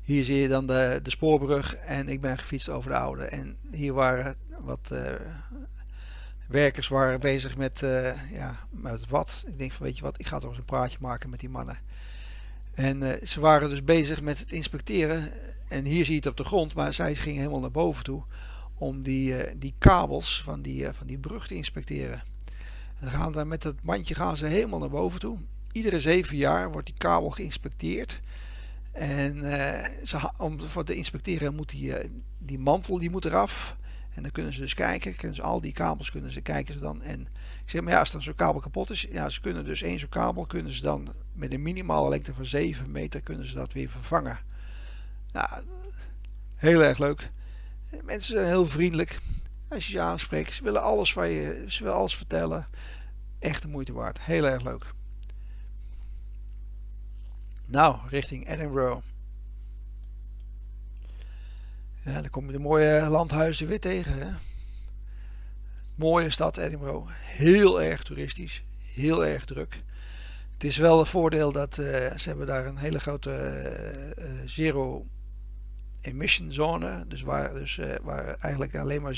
Hier zie je dan de spoorbrug en ik ben gefietst over de oude. En hier waren wat werkers waren bezig met wat. Ik denk van weet je wat, ik ga toch eens een praatje maken met die mannen. En ze waren dus bezig met het inspecteren. En hier zie je het op de grond, maar zij gingen helemaal naar boven toe. Om die kabels van die brug te inspecteren. En dan met dat mandje gaan ze helemaal naar boven toe. Iedere 7 jaar wordt die kabel geïnspecteerd. En om voor te inspecteren moet die mantel die moet eraf. En dan kunnen ze dus kijken. Al die kabels kijken ze dan. En ik zeg maar ja, als dan zo'n kabel kapot is. Ja, ze kunnen dus één zo'n kabel kunnen ze dan met een minimale lengte van 7 meter kunnen ze dat weer vervangen. Ja, heel erg leuk. Mensen zijn heel vriendelijk. Als je ze aanspreekt. Ze willen alles van je. Ze willen alles vertellen. Echt de moeite waard. Heel erg leuk. Nou, richting Edinburgh. Ja, dan kom je de mooie landhuizen weer tegen. Hè? Mooie stad Edinburgh. Heel erg toeristisch. Heel erg druk. Het is wel een voordeel dat ze hebben daar een hele grote zero emission zone. Dus waar eigenlijk alleen maar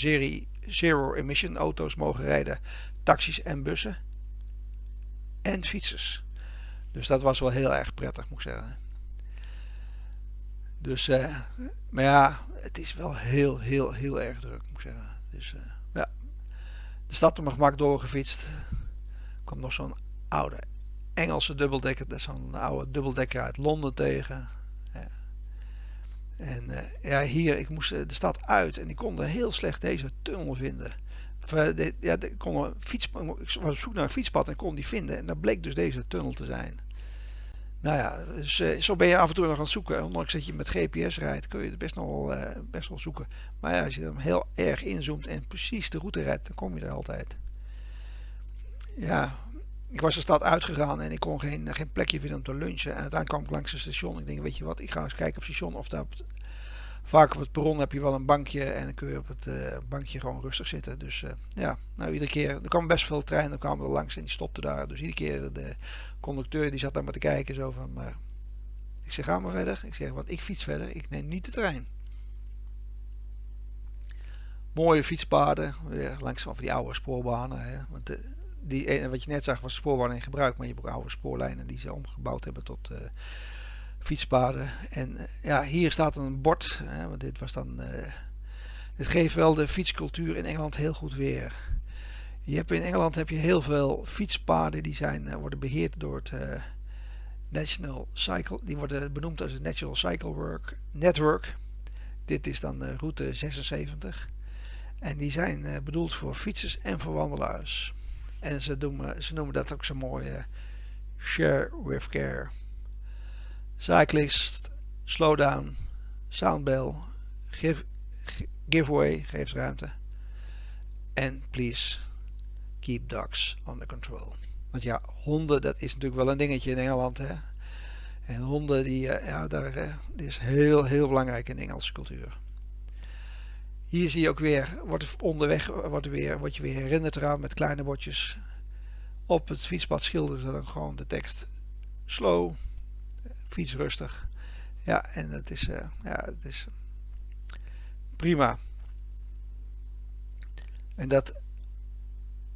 zero emission auto's mogen rijden. Taxis en bussen. En fietsers. Dus dat was wel heel erg prettig, moet ik zeggen. Dus, maar ja, het is wel heel erg druk, moet ik zeggen. Dus ja, de stad op mijn gemak doorgefietst. Er kwam nog zo'n oude Engelse dubbeldekker, dat is zo'n oude dubbeldekker uit Londen tegen. Ja. En ja, hier, ik moest de stad uit en ik kon heel slecht deze tunnel vinden. Ik was op zoek naar een fietspad en kon die vinden. En dat bleek dus deze tunnel te zijn. Nou ja, dus, zo ben je af en toe nog aan het zoeken. Ondanks dat je met GPS rijdt, kun je het best wel zoeken. Maar ja, als je hem heel erg inzoomt en precies de route rijdt, dan kom je er altijd. Ja, ik was de stad uitgegaan en ik kon geen plekje vinden om te lunchen. En uiteindelijk kwam ik langs het station. Ik denk, weet je wat, ik ga eens kijken op het station of daar vaak op het perron heb je wel een bankje en dan kun je op het bankje gewoon rustig zitten. Dus ja, nou iedere keer, er kwamen best veel treinen, er kwamen er langs en die stopten daar. Dus iedere keer de conducteur die zat daar maar te kijken zo van, maar ik zeg ga maar verder. Ik zeg, want ik fiets verder, ik neem niet de trein. Mooie fietspaden, weer langs van die oude spoorbanen. Hè. Want wat je net zag was spoorbanen in gebruik, maar je hebt ook oude spoorlijnen die ze omgebouwd hebben tot fietspaden. En ja, hier staat een bord, hè, want dit geeft wel de fietscultuur in Engeland heel goed weer. In Engeland heb je heel veel fietspaden die worden beheerd door National Cycle, die worden benoemd als het National Cycle Network. Dit is dan route 76. En die zijn bedoeld voor fietsers en voor wandelaars. En ze noemen dat ook zo mooi Share with Care. Cyclist, slow down, soundbell, giveaway, geeft ruimte. En please keep dogs under control. Want ja, honden, dat is natuurlijk wel een dingetje in Engeland. Hè? En honden, die is heel, heel belangrijk in de Engelse cultuur. Hier zie je ook weer, onderweg word je weer herinnerd eraan met kleine bordjes. Op het fietspad schilderen ze dan gewoon de tekst slow, fiets rustig. Ja, en het is prima. En dat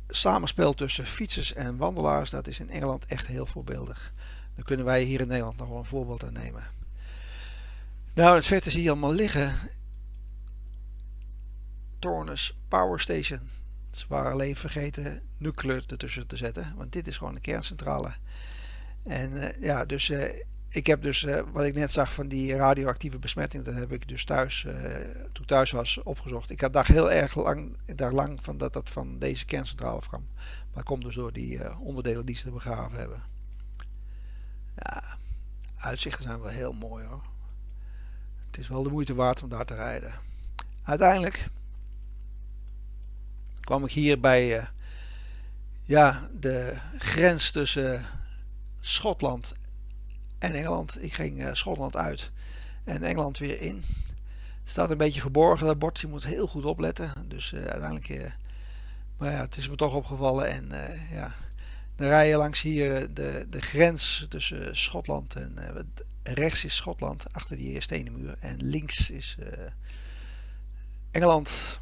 samenspel tussen fietsers en wandelaars, dat is in Engeland echt heel voorbeeldig. Daar kunnen wij hier in Nederland nog wel een voorbeeld aan nemen. Nou, in het verte zie je allemaal liggen. Tornus Power Station. Ze waren alleen vergeten nuclear ertussen te zetten, want dit is gewoon de kerncentrale. En ik heb dus wat ik net zag van die radioactieve besmetting, dat heb ik dus thuis, toen ik thuis was, opgezocht. Ik dacht heel erg lang van dat van deze kerncentrale kwam. Maar dat komt dus door die onderdelen die ze er begraven hebben. Ja, uitzichten zijn wel heel mooi hoor. Het is wel de moeite waard om daar te rijden. Uiteindelijk kwam ik hier bij de grens tussen Schotland en Engeland. Ik ging Schotland uit en Engeland weer in. Het staat een beetje verborgen, dat bord. Je moet heel goed opletten. Dus uiteindelijk... maar ja, het is me toch opgevallen. En dan rij je langs hier de grens tussen Schotland en... rechts is Schotland, achter die stenen muur. En links is Engeland.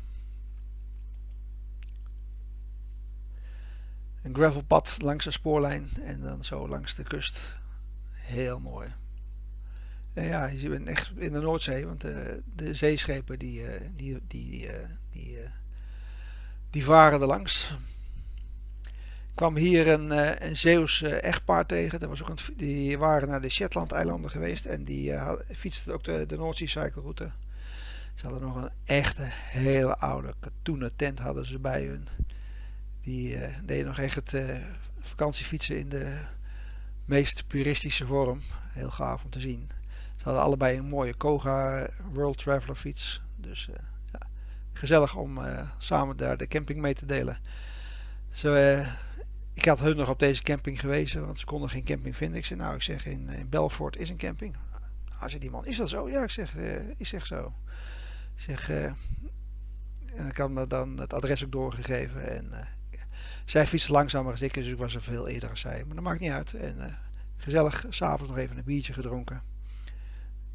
Een gravelpad langs de spoorlijn en dan zo langs de kust. Heel mooi. En ja, je bent echt in de Noordzee, want de zeeschepen die varen er langs. Ik kwam hier een Zeeuws echtpaar tegen. Dat was ook die waren naar de Shetland-eilanden geweest en die fietsten ook de Noordzee-cycleroute. Ze hadden nog een echte hele oude katoenen tent hadden ze bij hun. Die deden nog echt vakantiefietsen in de meest puristische vorm. Heel gaaf om te zien. Ze hadden allebei een mooie Koga World Traveler fiets. Dus gezellig om samen daar de camping mee te delen. Ik had hun nog op deze camping gewezen, want ze konden geen camping vinden. Ik zei, in Belfort is een camping. Nou, zei die man, is dat zo? Ja, ik zeg zo. En ik had me dan het adres ook doorgegeven. En zij fietste langzamer als ik, dus ik was er veel eerder als zij. Maar dat maakt niet uit. En gezellig, s'avonds nog even een biertje gedronken.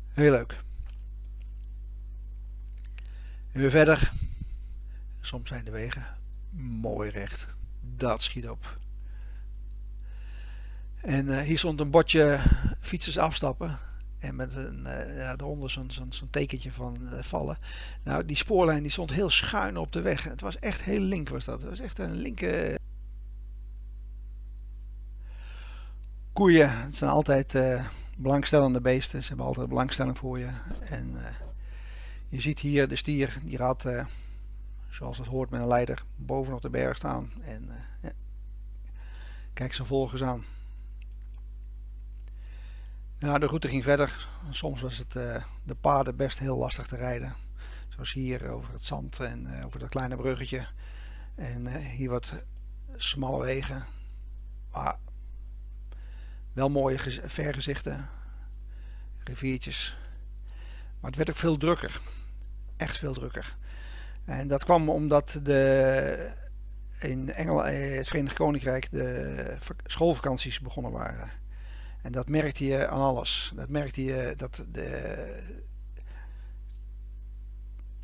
Heel leuk. En weer verder. Soms zijn de wegen mooi recht. Dat schiet op. En hier stond een bordje fietsers afstappen. En met eronder zo'n tekentje van vallen. Nou, die spoorlijn die stond heel schuin op de weg. Het was echt heel link was dat. Het was echt een linker... Koeien, het zijn altijd belangstellende beesten. Ze hebben altijd belangstelling voor je. En je ziet hier de stier, die gaat, zoals het hoort met een leider, bovenop de berg staan. En kijk zijn volgers aan. Nou, de route ging verder. Soms was het de paden best heel lastig te rijden. Zoals hier over het zand en over dat kleine bruggetje. En hier wat smalle wegen. Maar wel mooie vergezichten. Riviertjes. Maar het werd ook veel drukker. Echt veel drukker. En dat kwam omdat in het Verenigd Koninkrijk de schoolvakanties begonnen waren. En dat merkte je aan alles. Dat merkte je dat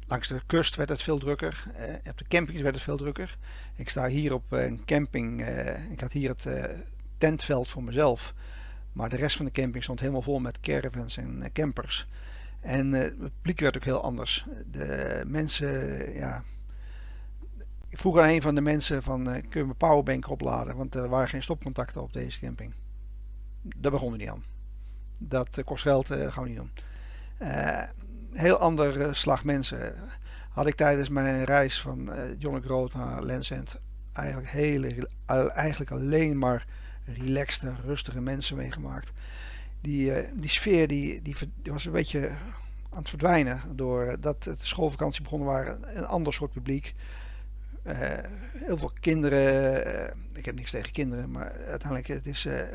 langs de kust werd het veel drukker. Op de campings werd het veel drukker. Ik sta hier op een camping. Ik had hier het tentveld voor mezelf. Maar de rest van de camping stond helemaal vol met caravans en campers. En het publiek werd ook heel anders. De mensen, ik vroeg aan een van de mensen van, kun je mijn powerbank opladen? Want er waren geen stopcontacten op deze camping. daar begonnen we niet aan. Dat kost geld, gaan we niet doen. Heel ander slag mensen had ik tijdens mijn reis van John O'Groat naar Land's End eigenlijk alleen maar relaxte, rustige mensen meegemaakt. Die sfeer die was een beetje aan het verdwijnen doordat het schoolvakantie begonnen waren. Een ander soort publiek. Heel veel kinderen. Ik heb niks tegen kinderen, maar uiteindelijk het is een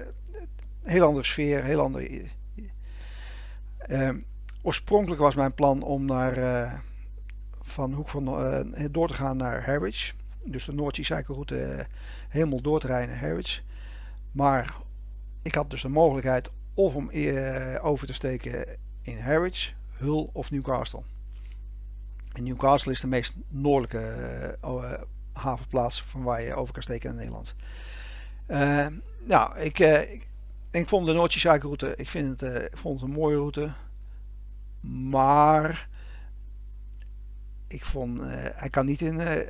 heel andere sfeer, heel ander. Oorspronkelijk was mijn plan om van Hoek van door te gaan naar Harwich. Dus de North Sea Cycle route helemaal door te rijden naar Harwich. Maar ik had dus de mogelijkheid of om over te steken in Harwich, Hull of Newcastle. En Newcastle is de meest noordelijke havenplaats van waar je over kan steken in Nederland. Ik vond de North Sea Cycle route, ik vond het een mooie route. Maar ik vond, hij kan niet in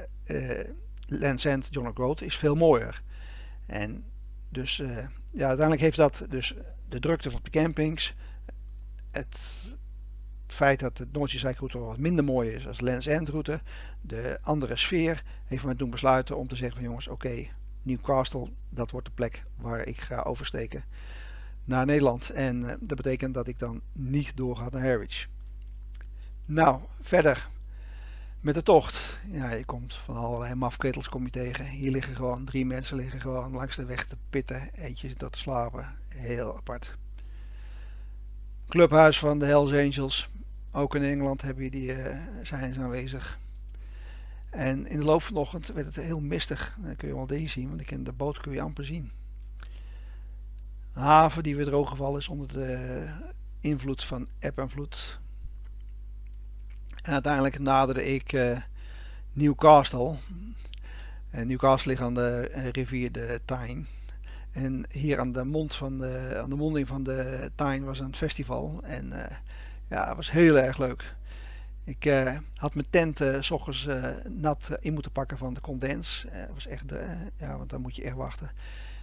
Land's End. John O'Groat is veel mooier. En dus uiteindelijk heeft dat dus de drukte van de campings, het feit dat de North Sea Cycle route wat minder mooi is als de Land's End route, de andere sfeer, heeft mij doen besluiten om te zeggen van jongens, oké, Newcastle, dat wordt de plek waar ik ga oversteken naar Nederland. En dat betekent dat ik dan niet doorga naar Harwich. Nou, verder met de tocht. Ja, je komt van allerlei mafketels kom je tegen. Hier liggen gewoon 3 mensen liggen gewoon langs de weg te pitten. Eentje zit te slapen. Heel apart. Clubhuis van de Hells Angels. Ook in Engeland zijn ze aanwezig. En in de loop van de ochtend werd het heel mistig. Dan kun je wel deze zien, want de boot kun je amper zien. Een haven die weer drooggevallen is onder de invloed van eb en vloed. En uiteindelijk naderde ik Newcastle. En Newcastle ligt aan de rivier de Tyne. En hier aan de monding van de Tyne was een festival. En het was heel erg leuk. Ik had mijn tent 's ochtends nat in moeten pakken van de condens. Was echt, want dan moet je echt wachten.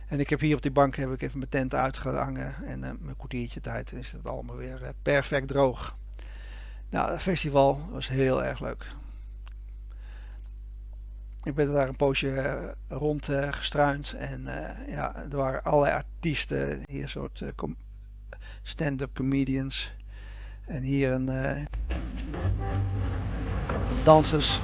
En ik heb hier op die bank even mijn tent uitgehangen. En mijn kwartiertje tijd is het allemaal weer perfect droog. Nou, het festival was heel erg leuk. Ik ben daar een poosje rond gestruind. En er waren allerlei artiesten. Hier een soort stand-up comedians. En hier een dansers.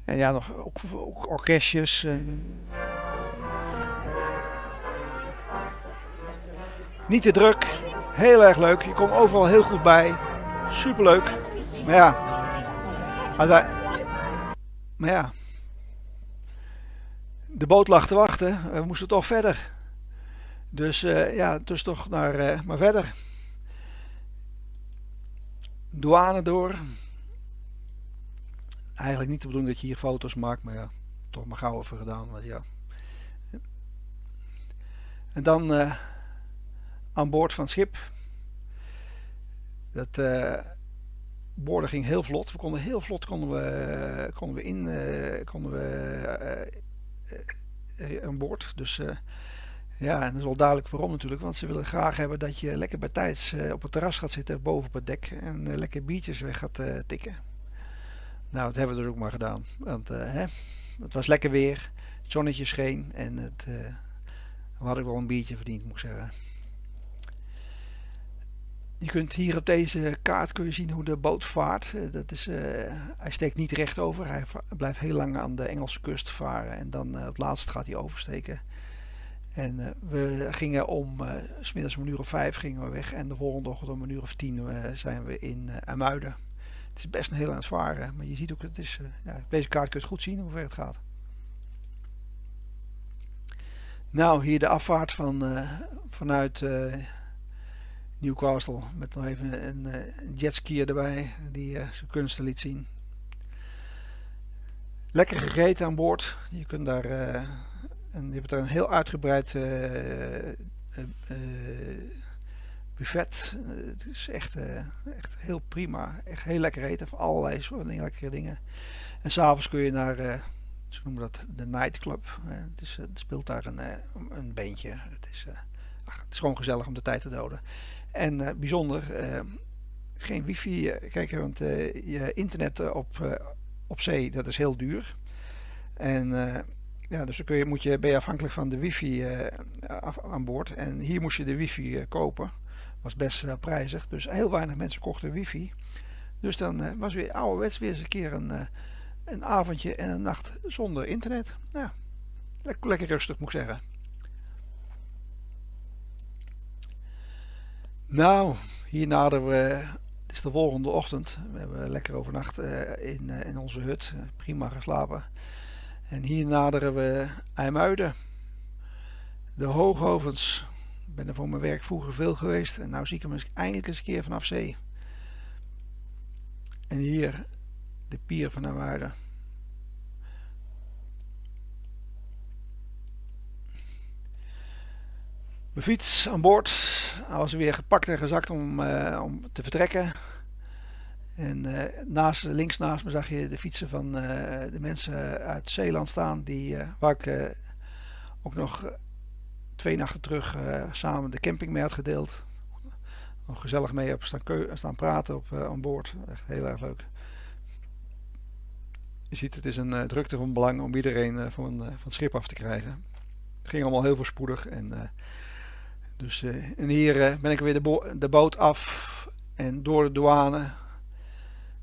En ja, nog ook orkestjes. Niet te druk. Heel erg leuk. Je komt overal heel goed bij. Superleuk. Maar ja. De boot lag te wachten. We moesten toch verder. Dus toch maar verder. Douane door. Eigenlijk niet de bedoeling dat je hier foto's maakt, maar ja, toch maar gauw even gedaan. Want ja. En dan aan boord van het schip. Dat boorden ging heel vlot. We konden heel vlot aan boord. Dus en dat is wel duidelijk waarom natuurlijk. Want ze willen graag hebben dat je lekker bij tijds op het terras gaat zitten boven op het dek. En lekker biertjes weg gaat tikken. Nou, dat hebben we dus ook maar gedaan. Want het was lekker weer. Het zonnetje scheen. En we hadden wel een biertje verdiend, moet ik zeggen. Je kunt hier op deze kaart zien hoe de boot vaart. Hij steekt niet recht over. Hij blijft heel lang aan de Engelse kust varen. En dan op het laatst gaat hij oversteken. En we gingen 's middags om 5:00 gingen we weg. En de volgende ochtend om 10:00 zijn we in IJmuiden. Het is best een heel aan het varen. Maar je ziet ook, op deze kaart kun je het goed zien hoe ver het gaat. Nou, hier de afvaart vanuit Newcastle. Met nog even een jetskier erbij die zijn kunsten liet zien. Lekker gegeten aan boord. Je kunt daar je hebt er een heel uitgebreid buffet. Het is echt heel prima. Echt heel lekker eten. Voor allerlei soorten lekkere dingen. En s'avonds kun je naar, ze noemen dat de nightclub. Het speelt daar een bandje. Het is gewoon gezellig om de tijd te doden. En bijzonder, geen wifi. Kijk, want je internet op zee, dat is heel duur. En ja, dus dan ben je afhankelijk van de wifi aan boord. En hier moest je de wifi kopen. Was best wel prijzig. Dus heel weinig mensen kochten wifi. Dus dan was weer ouderwets weer eens een keer een avondje en een nacht zonder internet. Ja, lekker rustig moet ik zeggen. Nou, hier naderen we. Het is de volgende ochtend. We hebben lekker overnacht in onze hut. Prima geslapen. En hier naderen we IJmuiden. De Hoogovens. Ik ben er voor mijn werk vroeger veel geweest. En nu zie ik hem eindelijk eens een keer vanaf zee. En hier de pier van IJmuiden. Mijn fiets aan boord. Hij was weer gepakt en gezakt om te vertrekken. En links naast me zag je de fietsen van de mensen uit Zeeland staan. Waar ik ook nog 2 nachten terug samen de camping mee had gedeeld. Nog gezellig mee heb staan praten aan boord. Echt heel erg leuk. Je ziet, het is een drukte van belang om iedereen van het schip af te krijgen. Het ging allemaal heel voorspoedig. En hier ben ik weer de boot af en door de douane.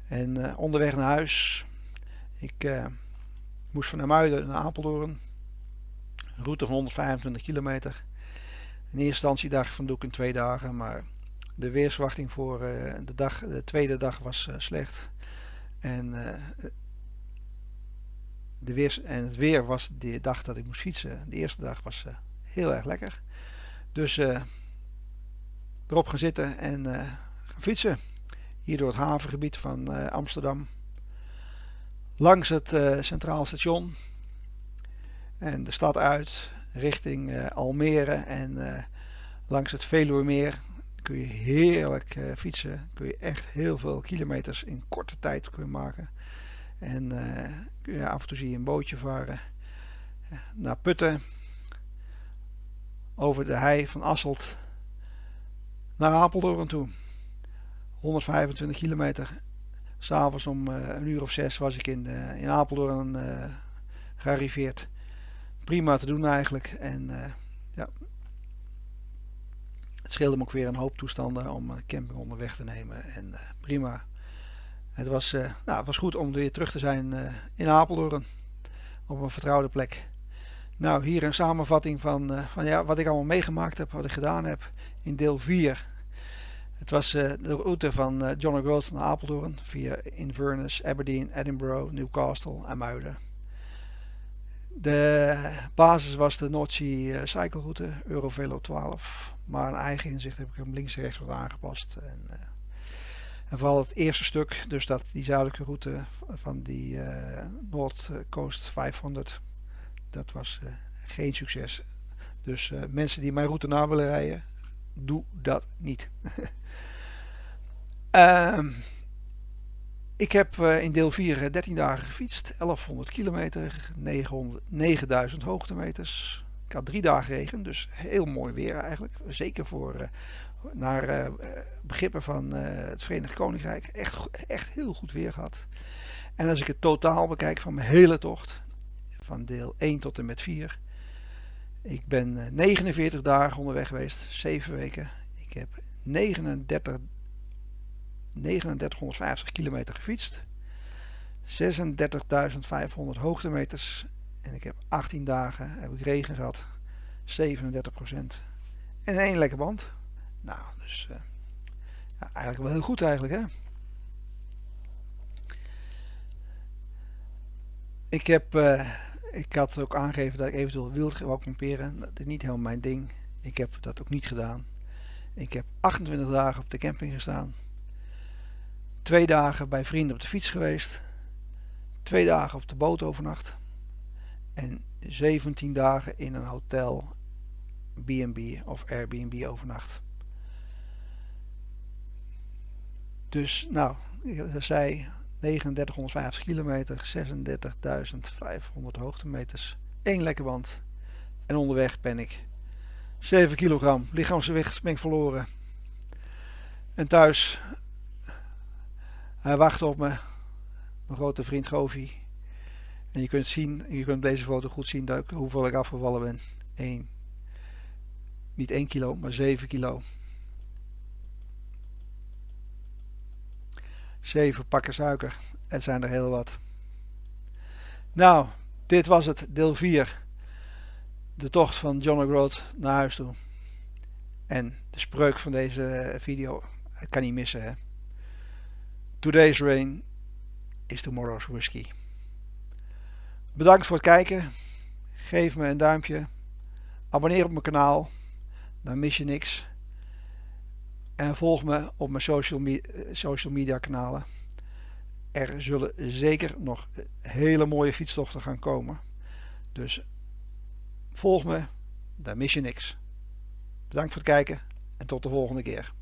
En onderweg naar huis. Ik moest van IJmuiden naar Apeldoorn. Een route van 125 kilometer. In eerste instantie dacht ik van doe ik in 2 dagen. Maar de weersverwachting voor de tweede dag was slecht. En het weer was de dag dat ik moest fietsen. De eerste dag was heel erg lekker. Dus erop gaan zitten en gaan fietsen. Hier door het havengebied van Amsterdam. Langs het Centraal Station. En de stad uit richting Almere. En langs het Veluwemeer kun je heerlijk fietsen. Kun je echt heel veel kilometers in korte tijd maken. En af en toe zie je een bootje varen naar Putten. Over de hei van Asselt naar Apeldoorn toe. 125 kilometer. S'avonds om 1:00 of 6 was ik in Apeldoorn gearriveerd. Prima te doen eigenlijk. En ja, het scheelde me ook weer een hoop toestanden om camping onderweg te nemen. En prima. Het was goed om weer terug te zijn in Apeldoorn. Op een vertrouwde plek. Nou, hier een samenvatting van wat ik allemaal meegemaakt heb, wat ik gedaan heb in deel 4. Het was de route van John O'Groats naar Apeldoorn via Inverness, Aberdeen, Edinburgh, Newcastle en Muiden. De basis was de Noordzee Cycle route, Eurovelo 12. Maar een eigen inzicht heb ik hem links en rechts wat aangepast. En vooral het eerste stuk, dus die zuidelijke route van die North Coast 500, dat was geen succes. Dus mensen die mijn route na willen rijden, doe dat niet. Ik heb in deel 4 13 dagen gefietst, 1100 kilometer, 9000 hoogtemeters. Ik had 3 dagen regen, dus heel mooi weer eigenlijk. Zeker naar begrippen van het Verenigd Koninkrijk. Echt heel goed weer gehad. En als ik het totaal bekijk van mijn hele tocht, van deel 1 tot en met 4. Ik ben 49 dagen onderweg geweest, 7 weken. Ik heb 3950 kilometer gefietst. 36.500 hoogtemeters. En ik heb 18 dagen heb ik regen gehad. 37%. En 1 lekker band. Nou, dus eigenlijk wel heel goed eigenlijk, hè. Ik had ook aangegeven dat ik eventueel wild wou kamperen. Dat is niet helemaal mijn ding. Ik heb dat ook niet gedaan. Ik heb 28 dagen op de camping gestaan. 2 dagen bij vrienden op de fiets geweest. 2 dagen op de boot overnacht. En 17 dagen in een hotel, B&B of Airbnb overnacht. Dus nou, ik zei 3950 kilometer, 36.500 hoogtemeters, 1 lekke band. En onderweg ben ik 7 kilogram lichaamsgewicht ben ik verloren. En thuis, hij wacht op me, mijn grote vriend Govi. En je kunt op deze foto goed zien hoeveel ik afgevallen ben. Niet 1 kilo, maar 7 kilo. 7 pakken suiker. Het zijn er heel wat. Nou, dit was het, deel 4. De tocht van John O'Groat naar huis toe. En de spreuk van deze video, het kan niet missen, hè. Today's rain is tomorrow's whiskey. Bedankt voor het kijken. Geef me een duimpje. Abonneer op mijn kanaal. Dan mis je niks. En volg me op mijn social media kanalen. Er zullen zeker nog hele mooie fietstochten gaan komen. Dus volg me. Dan mis je niks. Bedankt voor het kijken. En tot de volgende keer.